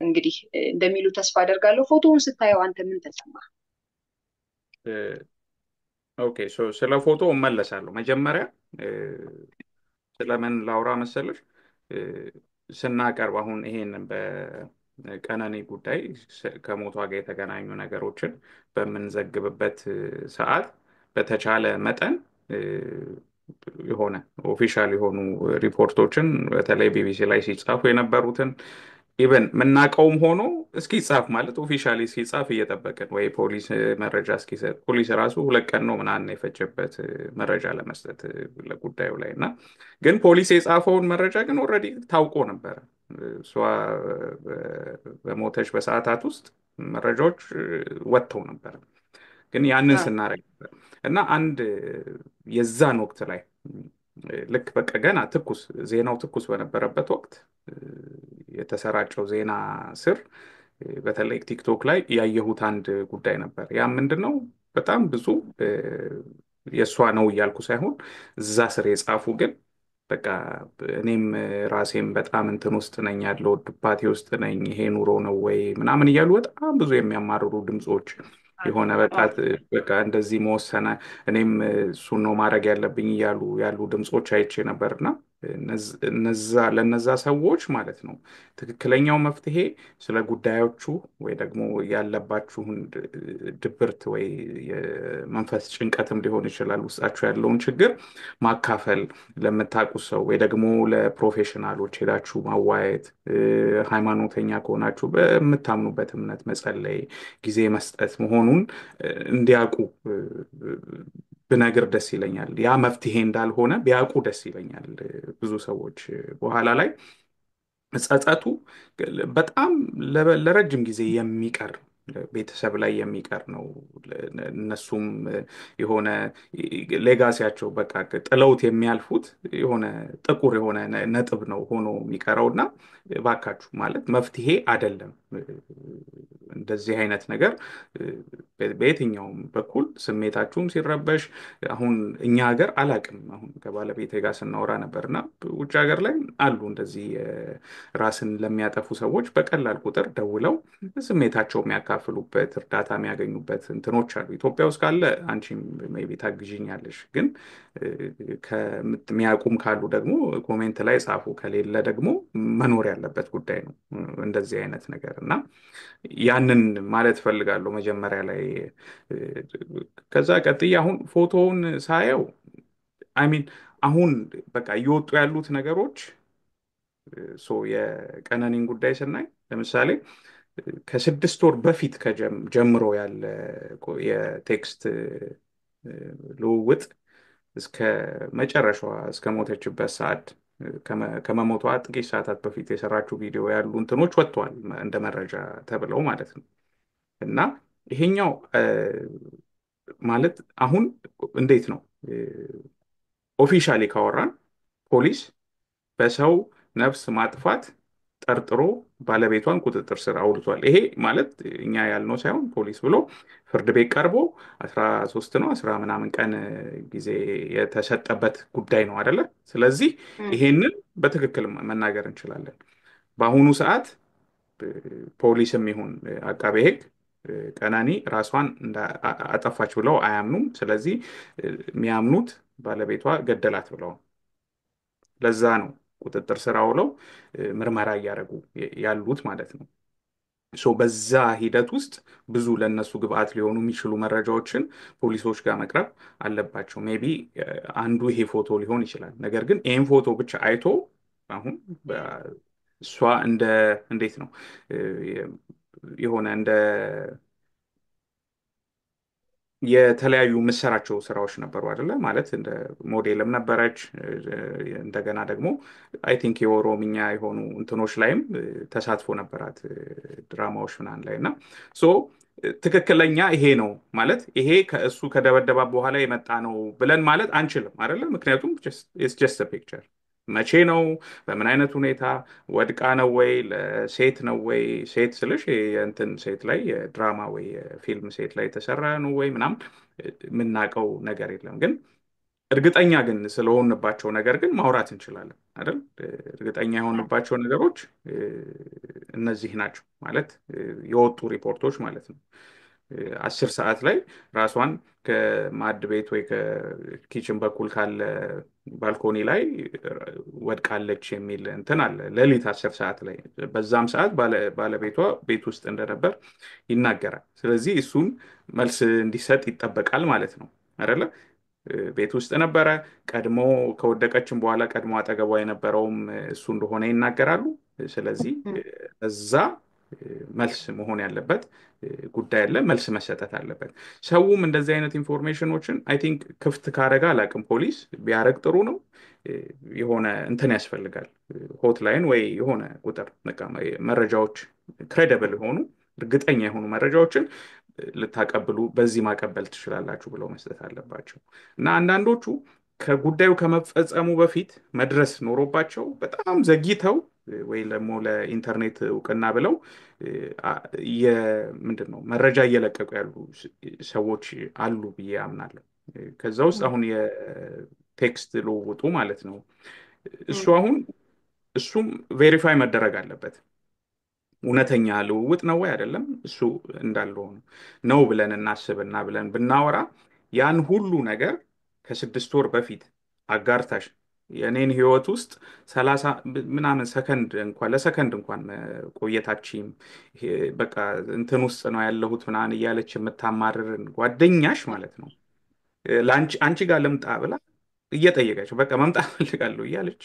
እንግዲህ እንደሚሉ ተስፋ አደርጋለሁ። ፎቶውን ስታየው አንተ ምን ተሰማ? ኦኬ ስለ ፎቶ እመለሳለሁ። መጀመሪያ ስለምን ላውራ መሰለሽ? ስናቀርብ አሁን ይሄንን በቀነኒ ጉዳይ ከሞቷ ጋር የተገናኙ ነገሮችን በምንዘግብበት ሰዓት በተቻለ መጠን የሆነ ኦፊሻል የሆኑ ሪፖርቶችን በተለይ ቢቢሲ ላይ ሲጻፉ የነበሩትን ኢቨን የምናውቀውም ሆኖ እስኪጻፍ ማለት ኦፊሻሊ እስኪጻፍ እየጠበቅን ወይ ፖሊስ መረጃ እስኪሰጥ ፖሊስ ራሱ 2 ቀን ነው ምናምን የፈጀበት መረጃ ለመስጠት ለጉዳዩ ላይ እና ግን ፖሊስ የጻፈውን መረጃ ግን ኦልሬዲ ታውቆ ነበረ። እሷ በሞተች በሰዓታት ውስጥ መረጃዎች ወጥተው ነበረ። ግን ያንን ስናደርግ ነበር እና አንድ የዛን ወቅት ላይ ልክ በቃ ገና ዜናው ትኩስ በነበረበት ወቅት የተሰራጨው ዜና ስር በተለይ ቲክቶክ ላይ ያየሁት አንድ ጉዳይ ነበር። ያ ምንድን ነው? በጣም ብዙ የእሷ ነው እያልኩ ሳይሆን እዛ ስር የጻፉ ግን በቃ እኔም ራሴም በጣም እንትን ውስጥ ነኝ ያለው ድባቴ ውስጥ ነኝ፣ ይሄ ኑሮ ነው ወይ ምናምን እያሉ በጣም ብዙ የሚያማርሩ ድምፆች የሆነ በቃ እንደዚህ መወሰነ እኔም እሱን ነው ማድረግ ያለብኝ እያሉ ያሉ ድምፆች አይቼ ነበርና ለነዛ ሰዎች ማለት ነው ትክክለኛው መፍትሄ ስለ ጉዳዮቹ ወይ ደግሞ ያለባችሁን ድብርት ወይ የመንፈስ ጭንቀትም ሊሆን ይችላል ውስጣችሁ ያለውን ችግር ማካፈል ለምታውቁት ሰው ወይ ደግሞ ለፕሮፌሽናሎች ሄዳችሁ ማዋየት፣ ሃይማኖተኛ ከሆናችሁ በምታምኑበት እምነት መጸለይ፣ ጊዜ መስጠት መሆኑን እንዲያውቁ ብነግር ደስ ይለኛል። ያ መፍትሄ እንዳልሆነ ቢያውቁ ደስ ይለኛል። ብዙ ሰዎች በኋላ ላይ ጸጸቱ በጣም ለረጅም ጊዜ የሚቀር ቤተሰብ ላይ የሚቀር ነው። እነሱም የሆነ ሌጋሲያቸው በቃ ጥለውት የሚያልፉት የሆነ ጥቁር የሆነ ነጥብ ነው ሆኖ የሚቀረው እና እባካችሁ ማለት መፍትሄ አይደለም። እንደዚህ አይነት ነገር በየትኛውም በኩል ስሜታችሁም ሲረበሽ አሁን እኛ ሀገር አላቅም። አሁን ከባለቤቴ ጋር ስናወራ ነበር እና ውጭ ሀገር ላይ አሉ እንደዚህ ራስን ለሚያጠፉ ሰዎች በቀላል ቁጥር ደውለው ስሜታቸው የሚያካፍሉበት እርዳታ የሚያገኙበት እንትኖች አሉ። ኢትዮጵያ ውስጥ ካለ አንቺም ሜይ ቢ ታግዥኛለሽ፣ ግን ከሚያውቁም ካሉ ደግሞ ኮሜንት ላይ ጻፉ። ከሌለ ደግሞ መኖር ያለበት ጉዳይ ነው እንደዚህ አይነት ነገር እና ያንን ማለት ፈልጋለሁ መጀመሪያ ላይ። ከዛ ቀጥዬ አሁን ፎቶውን ሳየው አይሚን አሁን በቃ እየወጡ ያሉት ነገሮች የቀነኒን ጉዳይ ስናይ ለምሳሌ ከ6 ወር በፊት ጀምሮ ያለ የቴክስት ልውውጥ እስከ መጨረሻዋ እስከ ሞተችበት ሰዓት ከመሞቷ ጥቂት ሰዓታት በፊት የሰራችው ቪዲዮ ያሉ እንትኖች ወጥተዋል እንደ መረጃ ተብለው ማለት ነው። እና ይሄኛው ማለት አሁን እንዴት ነው ኦፊሻሊ ካወራን ፖሊስ በሰው ነፍስ ማጥፋት ጠርጥሮ ባለቤቷን ቁጥጥር ስር አውልቷል። ይሄ ማለት እኛ ያልነው ሳይሆን ፖሊስ ብሎ ፍርድ ቤት ቀርቦ 13 ነው 10 ምናምን ቀን ጊዜ የተሰጠበት ጉዳይ ነው አይደለ? ስለዚህ ይሄንን በትክክል መናገር እንችላለን። በአሁኑ ሰዓት ፖሊስም ይሁን አቃቤ ሕግ ቀነኒ ራሷን አጠፋች ብለው አያምኑም። ስለዚህ የሚያምኑት ባለቤቷ ገደላት ብለው ለዛ ነው ቁጥጥር ስር አውለው ምርመራ እያደረጉ ያሉት ማለት ነው። በዛ ሂደት ውስጥ ብዙ ለእነሱ ግብአት ሊሆኑ የሚችሉ መረጃዎችን ፖሊሶች ጋር መቅረብ አለባቸው። ሜቢ አንዱ ይሄ ፎቶ ሊሆን ይችላል። ነገር ግን ይህን ፎቶ ብቻ አይቶ አሁን እሷ እንደ እንዴት ነው እ፣ የሆነ እንደ የተለያዩ ምሰራቸው ስራዎች ነበሩ አይደለ? ማለት እንደ ሞዴልም ነበረች። እንደገና ደግሞ አይ ቲንክ የኦሮምኛ የሆኑ እንትኖች ላይም ተሳትፎ ነበራት ድራማዎች ምናምን ላይ እና ሶ ትክክለኛ ይሄ ነው ማለት ይሄ ከእሱ ከደበደባ በኋላ የመጣ ነው ብለን ማለት አንችልም አይደለ? ምክንያቱም ጀስት ፒክቸር መቼ ነው በምን አይነት ሁኔታ ወድቃ ነው ወይ ለሴት ነው ወይ ሴት ስልሽ የእንትን ሴት ላይ የድራማ ወይ የፊልም ሴት ላይ የተሰራ ነው ወይ ምናምን የምናውቀው ነገር የለም። ግን እርግጠኛ ግን ስለሆንባቸው ነገር ግን ማውራት እንችላለን አይደል? እርግጠኛ የሆንባቸው ነገሮች እነዚህ ናቸው ማለት የወጡ ሪፖርቶች ማለት ነው። 10 ሰዓት ላይ ራሷን ከማድ ቤት ወይ ከኪችን በኩል ካለ ባልኮኒ ላይ ወድቃለች የሚል እንትን አለ። ሌሊት 10 ሰዓት ላይ በዛም ሰዓት ባለቤቷ ቤት ውስጥ እንደነበር ይናገራል። ስለዚህ እሱን መልስ እንዲሰጥ ይጠበቃል ማለት ነው አይደለ? ቤት ውስጥ ነበረ። ቀድሞ ከወደቀችም በኋላ ቀድሞ አጠገቧ የነበረውም እሱ እንደሆነ ይናገራሉ። ስለዚህ እዛ መልስ መሆን ያለበት ጉዳይ አለ፣ መልስ መሰጠት አለበት። ሰውም እንደዚህ አይነት ኢንፎርሜሽኖችን አይ ቲንክ ክፍት ካረጋ አላቅም፣ ፖሊስ ቢያረግ ጥሩ ነው። የሆነ እንትን ያስፈልጋል፣ ሆትላይን ወይ የሆነ ቁጥር በቃ መረጃዎች ክሬዲብል የሆኑ እርግጠኛ የሆኑ መረጃዎችን ልታቀብሉ በዚህ ማቀበል ትችላላችሁ ብለው መስጠት አለባቸው። እና አንዳንዶቹ ከጉዳዩ ከመፈጸሙ በፊት መድረስ ኖሮባቸው በጣም ዘግይተው ወይ ደግሞ ለኢንተርኔት እውቅና ብለው ምንድን ነው መረጃ እየለቀቁ ያሉ ሰዎች አሉ ብዬ አምናለሁ። ከዛ ውስጥ አሁን የቴክስት ልውውጡ ማለት ነው እሱ አሁን እሱም ቬሪፋይ መደረግ አለበት። እውነተኛ ልውውጥ ነው ወይ አይደለም፣ እሱ እንዳለው ነው ብለን እናስብና ብለን ብናወራ ያን ሁሉ ነገር ከ6 ወር በፊት አጋርታሽ የእኔን ህይወት ውስጥ 30 ምናምን ሰከንድ እንኳን ለሰከንድ እንኳን ቆየታችም በቃ እንትን ውስጥ ነው ያለሁት ምናምን እያለች የምታማርርን ጓደኛሽ ማለት ነው አንቺ ጋር ልምጣ ብላ እየጠየቀች በቃ መምጣት ፈልጋለሁ እያለች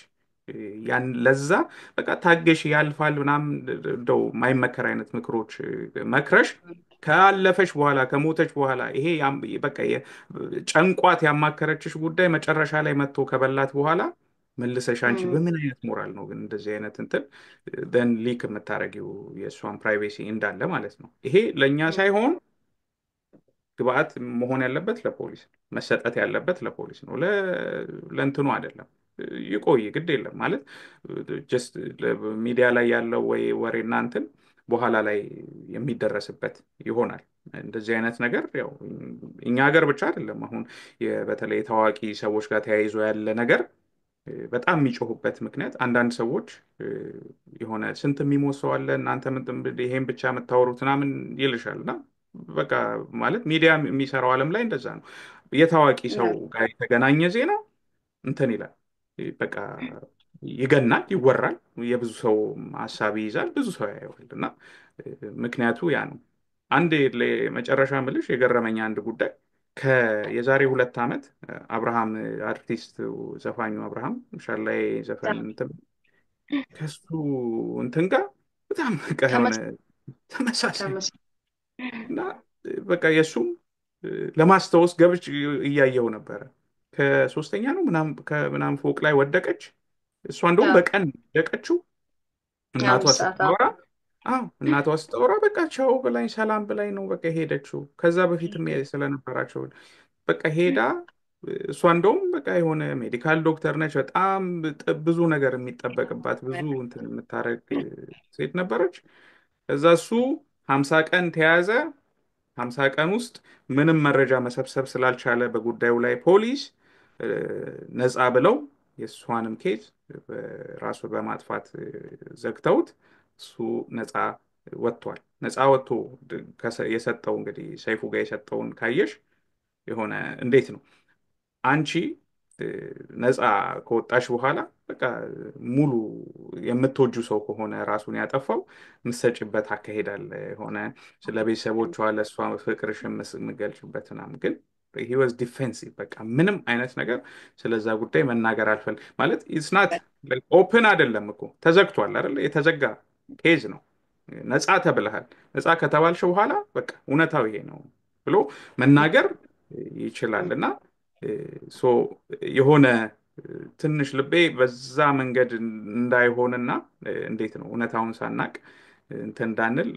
ያን ለዛ በቃ ታገሽ ያልፋል ምናምን እንደው የማይመከር አይነት ምክሮች መክረሽ ካለፈች በኋላ ከሞተች በኋላ ይሄ በቃ ጨንቋት ያማከረችሽ ጉዳይ መጨረሻ ላይ መጥቶ ከበላት በኋላ መልሰሽ አንቺ በምን አይነት ሞራል ነው ግን እንደዚህ አይነት እንትን ደን ሊክ የምታደርጊው የእሷን ፕራይቬሲ እንዳለ ማለት ነው። ይሄ ለእኛ ሳይሆን ግብአት መሆን ያለበት ለፖሊስ መሰጠት ያለበት ለፖሊስ ነው። ለእንትኑ አይደለም። ይቆይ ግድ የለም ማለት ጀስት ሚዲያ ላይ ያለው ወይ ወሬና እንትን በኋላ ላይ የሚደረስበት ይሆናል። እንደዚህ አይነት ነገር ያው እኛ ሀገር ብቻ አይደለም። አሁን በተለይ ታዋቂ ሰዎች ጋር ተያይዞ ያለ ነገር በጣም የሚጮሁበት ምክንያት አንዳንድ ሰዎች የሆነ ስንት የሚሞት ሰው አለ እናንተ ይሄን ብቻ የምታወሩት ምናምን ይልሻል እና በቃ ማለት ሚዲያ የሚሰራው ዓለም ላይ እንደዛ ነው። የታዋቂ ሰው ጋር የተገናኘ ዜና እንትን ይላል በቃ ይገናል፣ ይወራል፣ የብዙ ሰው ሀሳብ ይይዛል፣ ብዙ ሰው ያየዋል እና ምክንያቱ ያ ነው። አንድ መጨረሻ ምልሽ የገረመኝ አንድ ጉዳይ የዛሬ 2 ዓመት አብርሃም አርቲስት ዘፋኙ አብርሃም ሻላይ ዘፈን እንትን ከሱ እንትን ጋር በጣም በቃ የሆነ ተመሳሳይ እና በቃ የእሱም ለማስታወስ ገብች እያየው ነበረ። ከ3ኛ ነው ከምናምን ፎቅ ላይ ወደቀች። እሷ እንደውም በቀን ወደቀችው። እናቷ ስታወራ እናቷ ስታወራ በቃ ቻው ብላኝ ሰላም ብላኝ ነው በቃ ሄደችው። ከዛ በፊትም ስለነበራቸው በቃ ሄዳ እሷ እንደውም በቃ የሆነ ሜዲካል ዶክተር ነች። በጣም ብዙ ነገር የሚጠበቅባት ብዙ እንትን የምታረግ ሴት ነበረች። ከዛ እሱ 50 ቀን ተያዘ። 50 ቀን ውስጥ ምንም መረጃ መሰብሰብ ስላልቻለ በጉዳዩ ላይ ፖሊስ ነፃ ብለው የእሷንም ኬዝ ራሱ በማጥፋት ዘግተውት እሱ ነፃ ወጥቷል። ነፃ ወጥቶ የሰጠው እንግዲህ ሰይፉ ጋር የሰጠውን ካየሽ የሆነ እንዴት ነው አንቺ ነፃ ከወጣሽ በኋላ በቃ ሙሉ የምትወጁ ሰው ከሆነ ራሱን ያጠፋው የምትሰጭበት አካሄድ አለ። የሆነ ስለ ቤተሰቦቿ ለእሷ ፍቅርሽ የምገልጭበት ምናምን። ግን ሂ ዋዝ ዲፌንሲቭ። በቃ ምንም አይነት ነገር ስለዛ ጉዳይ መናገር አልፈልግ ማለት ኢትስናት ኦፕን አይደለም እኮ ተዘግቷል አይደለ? የተዘጋ ኬዝ ነው። ነፃ ተብለሃል። ነፃ ከተባልሽ በኋላ በቃ እውነታው ይሄ ነው ብሎ መናገር ይችላል። እና ሶ የሆነ ትንሽ ልቤ በዛ መንገድ እንዳይሆንና እንዴት ነው እውነታውን ሳናቅ እንትን እንዳንል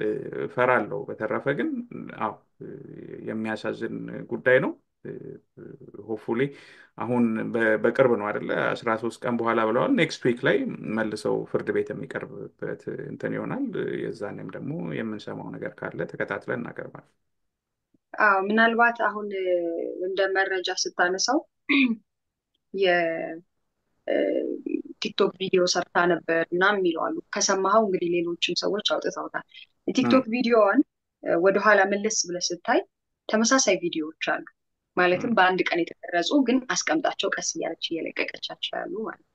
እፈራለሁ። በተረፈ ግን አዎ የሚያሳዝን ጉዳይ ነው። ሆፕፉሊ አሁን በቅርብ ነው አይደለ? 13 ቀን በኋላ ብለዋል። ኔክስት ዊክ ላይ መልሰው ፍርድ ቤት የሚቀርብበት እንትን ይሆናል። የዛኔም ደግሞ የምንሰማው ነገር ካለ ተከታትለን እናቀርባለን። አዎ ምናልባት አሁን እንደ መረጃ ስታነሳው የቲክቶክ ቪዲዮ ሰርታ ነበር እና የሚለው አሉ። ከሰማኸው እንግዲህ ሌሎችም ሰዎች አውጥተውታል። የቲክቶክ ቪዲዮዋን ወደኋላ መለስ ብለህ ስታይ ተመሳሳይ ቪዲዮዎች አሉ። ማለትም በአንድ ቀን የተቀረጹ ግን አስቀምጣቸው ቀስ እያለች እየለቀቀቻቸው ያሉ ማለት ነው።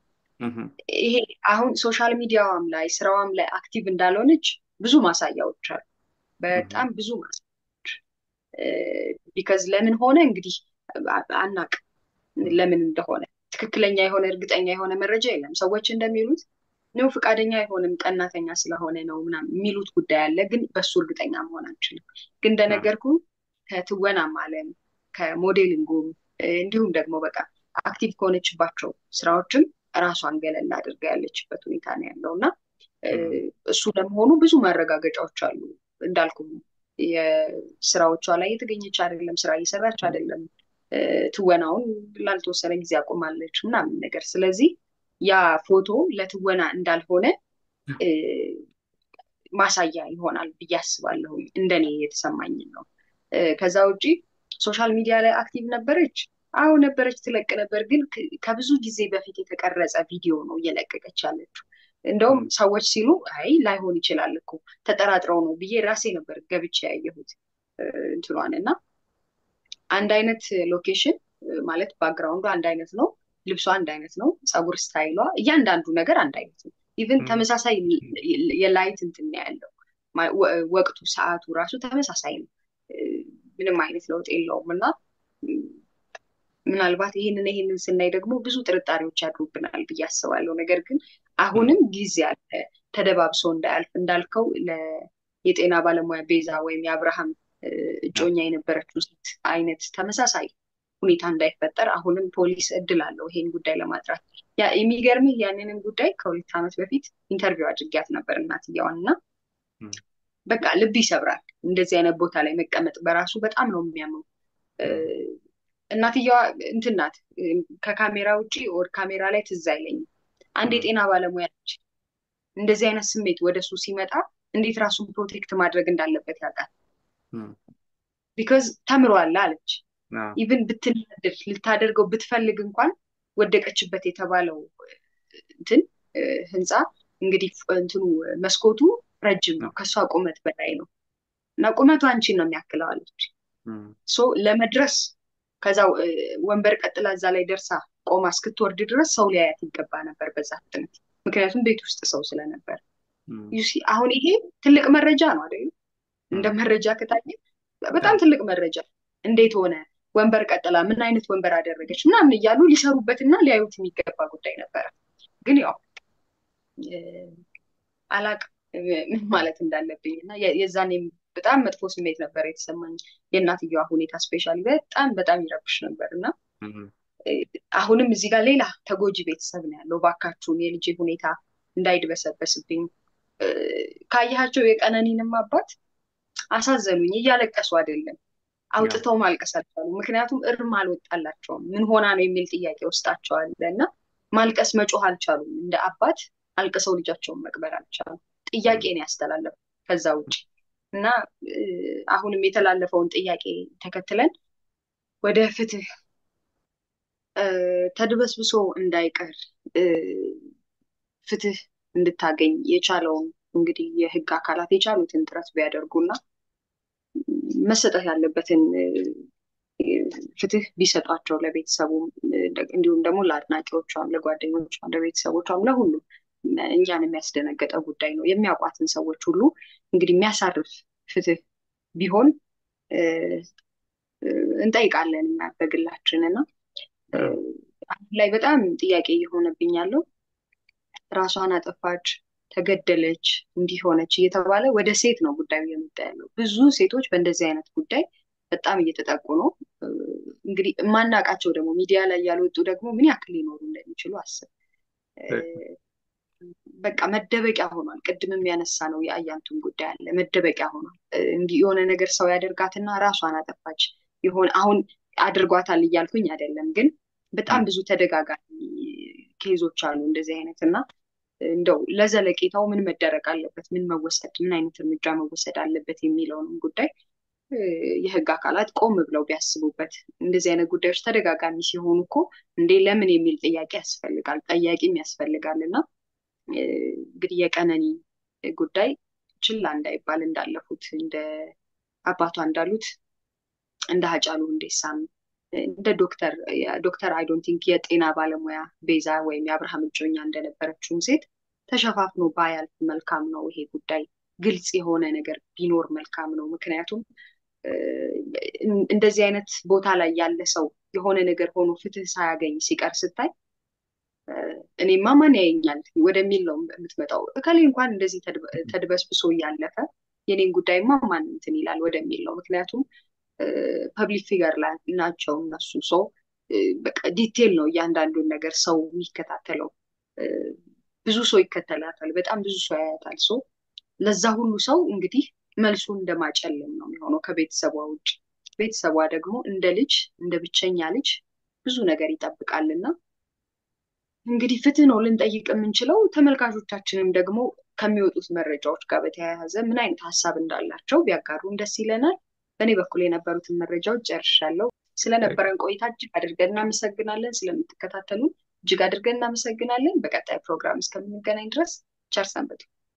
ይሄ አሁን ሶሻል ሚዲያዋም ላይ ስራዋም ላይ አክቲቭ እንዳልሆነች ብዙ ማሳያዎች አሉ። በጣም ብዙ ማሳያዎች። ቢካዝ ለምን ሆነ እንግዲህ አናቅ ለምን እንደሆነ ትክክለኛ የሆነ እርግጠኛ የሆነ መረጃ የለም። ሰዎች እንደሚሉት ነው ፈቃደኛ አይሆንም ቀናተኛ ስለሆነ ነው ምናምን የሚሉት ጉዳይ አለ። ግን በሱ እርግጠኛ መሆን አንችልም። ግን እንደነገርኩ ከትወናም አለም ከሞዴሊንጉም እንዲሁም ደግሞ በቃ አክቲቭ ከሆነችባቸው ስራዎችም ራሷን ገለል አድርጋ ያለችበት ሁኔታ ነው ያለው እና እሱ ለመሆኑ ብዙ ማረጋገጫዎች አሉ። እንዳልኩ የስራዎቿ ላይ የተገኘች አይደለም፣ ስራ እየሰራች አይደለም፣ ትወናውን ላልተወሰነ ጊዜ አቆማለች ምናምን ነገር። ስለዚህ ያ ፎቶ ለትወና እንዳልሆነ ማሳያ ይሆናል ብዬ አስባለሁ። እንደኔ የተሰማኝን ነው። ከዛ ውጪ ሶሻል ሚዲያ ላይ አክቲቭ ነበረች? አዎ ነበረች፣ ትለቅ ነበር። ግን ከብዙ ጊዜ በፊት የተቀረጸ ቪዲዮ ነው እየለቀቀች ያለችው። እንደውም ሰዎች ሲሉ አይ ላይሆን ይችላል እኮ ተጠራጥረው ነው ብዬ ራሴ ነበር ገብቼ ያየሁት እንትሏን እና አንድ አይነት ሎኬሽን ማለት ባክግራውንዱ አንድ አይነት ነው፣ ልብሷ አንድ አይነት ነው፣ ፀጉር ስታይሏ፣ እያንዳንዱ ነገር አንድ አይነት ነው። ኢቭን ተመሳሳይ የላይት እንትን ያለው ወቅቱ ሰዓቱ ራሱ ተመሳሳይ ነው። ምንም አይነት ለውጥ የለውም እና ምናልባት ይህንን ስናይ ደግሞ ብዙ ጥርጣሬዎች ያድሩብናል ብዬ አስባለሁ። ነገር ግን አሁንም ጊዜ አለ ተደባብሶ እንዳያልፍ። እንዳልከው የጤና ባለሙያ ቤዛ ወይም የአብርሃም እጮኛ የነበረችው ሴት አይነት ተመሳሳይ ሁኔታ እንዳይፈጠር አሁንም ፖሊስ እድል አለው ይሄን ጉዳይ ለማጥራት። የሚገርምህ ያንንም ጉዳይ ከ2 ዓመት በፊት ኢንተርቪው አድርጊያት ነበር እናትየዋን እና በቃ ልብ ይሰብራል። እንደዚህ አይነት ቦታ ላይ መቀመጥ በራሱ በጣም ነው የሚያመው። እናትየዋ እንትን ናት፣ ከካሜራ ውጭ ወር ካሜራ ላይ ትዝ አይለኝም። አንድ የጤና ባለሙያ ነች። እንደዚህ አይነት ስሜት ወደሱ ሲመጣ እንዴት ራሱን ፕሮቴክት ማድረግ እንዳለበት ያውቃል። ቢካዝ ተምሯል አለች። ኢቭን ብትናደድ ልታደርገው ብትፈልግ እንኳን ወደቀችበት የተባለው እንትን ህንፃ እንግዲህ እንትኑ መስኮቱ ረጅም ነው፣ ከሷ ቁመት በላይ ነው እና ቁመቱ አንቺን ነው የሚያክለው አለች። ሶ ለመድረስ ከዛ ወንበር ቀጥላ እዛ ላይ ደርሳ ቆማ እስክትወርድ ድረስ ሰው ሊያያት ይገባ ነበር በዛ ፍጥነት፣ ምክንያቱም ቤት ውስጥ ሰው ስለነበር። አሁን ይሄ ትልቅ መረጃ ነው አይደል? እንደ መረጃ ከታየ በጣም ትልቅ መረጃ። እንዴት ሆነ? ወንበር ቀጥላ ምን አይነት ወንበር አደረገች ምናምን እያሉ ሊሰሩበትና ሊያዩት የሚገባ ጉዳይ ነበረ። ግን ያው አላቅም ምን ማለት እንዳለብኝ እና የዛኔም በጣም መጥፎ ስሜት ነበር የተሰማኝ። የእናትየዋ ሁኔታ ስፔሻሊ በጣም በጣም ይረብሽ ነበር እና አሁንም እዚህ ጋር ሌላ ተጎጂ ቤተሰብ ነው ያለው። ባካችሁን የልጄ ሁኔታ እንዳይድበሰበስብኝ። ካያቸው የቀነኒንም አባት አሳዘኑኝ። እያለቀሱ አይደለም፣ አውጥተው ማልቀስ አልቻሉ። ምክንያቱም እርም አልወጣላቸውም። ምን ሆና ነው የሚል ጥያቄ ውስጣቸው አለ እና ማልቀስ መጮህ አልቻሉም። እንደ አባት አልቅሰው ልጃቸውን መቅበር አልቻሉም። ጥያቄ ነው ያስተላለፉ ከዛ ውጭ እና አሁንም የተላለፈውን ጥያቄ ተከትለን ወደ ፍትህ ተድበስብሶ እንዳይቀር ፍትህ እንድታገኝ የቻለውን እንግዲህ የህግ አካላት የቻሉትን ጥረት ቢያደርጉና መሰጠት ያለበትን ፍትህ ቢሰጧቸው ለቤተሰቡ እንዲሁም ደግሞ ለአድናቂዎቿም፣ ለጓደኞቿም፣ ለቤተሰቦቿም፣ ለሁሉም እኛን የሚያስደነገጠ ጉዳይ ነው። የሚያውቋትን ሰዎች ሁሉ እንግዲህ የሚያሳርፍ ፍትህ ቢሆን እንጠይቃለን እኛ በግላችን እና አሁን ላይ በጣም ጥያቄ እየሆነብኝ ያለው ራሷን አጠፋች፣ ተገደለች፣ እንዲሆነች እየተባለ ወደ ሴት ነው ጉዳዩ የመጣ ያለው። ብዙ ሴቶች በእንደዚህ አይነት ጉዳይ በጣም እየተጠቁ ነው። እንግዲህ የማናውቃቸው ደግሞ ሚዲያ ላይ ያልወጡ ደግሞ ምን ያክል ሊኖሩ እንደሚችሉ አስብ። በቃ መደበቂያ ሆኗል። ቅድምም ያነሳ ነው የአያንቱን ጉዳይ አለ፣ መደበቂያ ሆኗል። እንዲህ የሆነ ነገር ሰው ያደርጋትና ራሷን አጠፋች የሆነ አሁን አድርጓታል እያልኩኝ አይደለም፣ ግን በጣም ብዙ ተደጋጋሚ ኬዞች አሉ እንደዚህ አይነት እና እንደው ለዘለቄታው ምን መደረግ አለበት፣ ምን አይነት እርምጃ መወሰድ አለበት የሚለውንም ጉዳይ የህግ አካላት ቆም ብለው ቢያስቡበት። እንደዚህ አይነት ጉዳዮች ተደጋጋሚ ሲሆኑ እኮ እንዴ ለምን የሚል ጥያቄ ያስፈልጋል፣ ጠያቂም ያስፈልጋል። እና እንግዲህ የቀነኒ ጉዳይ ችላ እንዳይባል እንዳለፉት እንደ አባቷ እንዳሉት እንደ ሀጫሉ ሁንዴሳም እንደ ዶክተር አይ ዶንት ቲንክ የጤና ባለሙያ ቤዛ ወይም የአብርሃም እጮኛ እንደነበረችውን ሴት ተሸፋፍኖ ባያልፍ መልካም ነው። ይሄ ጉዳይ ግልጽ የሆነ ነገር ቢኖር መልካም ነው። ምክንያቱም እንደዚህ አይነት ቦታ ላይ ያለ ሰው የሆነ ነገር ሆኖ ፍትህ ሳያገኝ ሲቀር ስታይ እኔማ ማን ያየኛል ወደሚል ነው የምትመጣው። እከሌ እንኳን እንደዚህ ተድበስብሶ እያለፈ የኔን ጉዳይማ ማን እንትን ይላል ወደሚል ነው። ምክንያቱም ፐብሊክ ፊገር ላይ ናቸው እነሱ። ሰው በቃ ዲቴል ነው እያንዳንዱን ነገር ሰው የሚከታተለው። ብዙ ሰው ይከተላታል፣ በጣም ብዙ ሰው ያያታል። ሰው ለዛ ሁሉ ሰው እንግዲህ መልሱ እንደማጨለም ነው የሚሆነው ከቤተሰቧ ውጭ። ቤተሰቧ ደግሞ እንደ ልጅ እንደ ብቸኛ ልጅ ብዙ ነገር ይጠብቃልና እንግዲህ ፍትህ ነው ልንጠይቅ የምንችለው። ተመልካቾቻችንም ደግሞ ከሚወጡት መረጃዎች ጋር በተያያዘ ምን አይነት ሀሳብ እንዳላቸው ቢያጋሩን ደስ ይለናል። በእኔ በኩል የነበሩትን መረጃዎች ጨርሻለሁ። ስለነበረን ቆይታ እጅግ አድርገን እናመሰግናለን። ስለምትከታተሉን እጅግ አድርገን እናመሰግናለን። በቀጣይ ፕሮግራም እስከምንገናኝ ድረስ ቸር ሰንብቱ።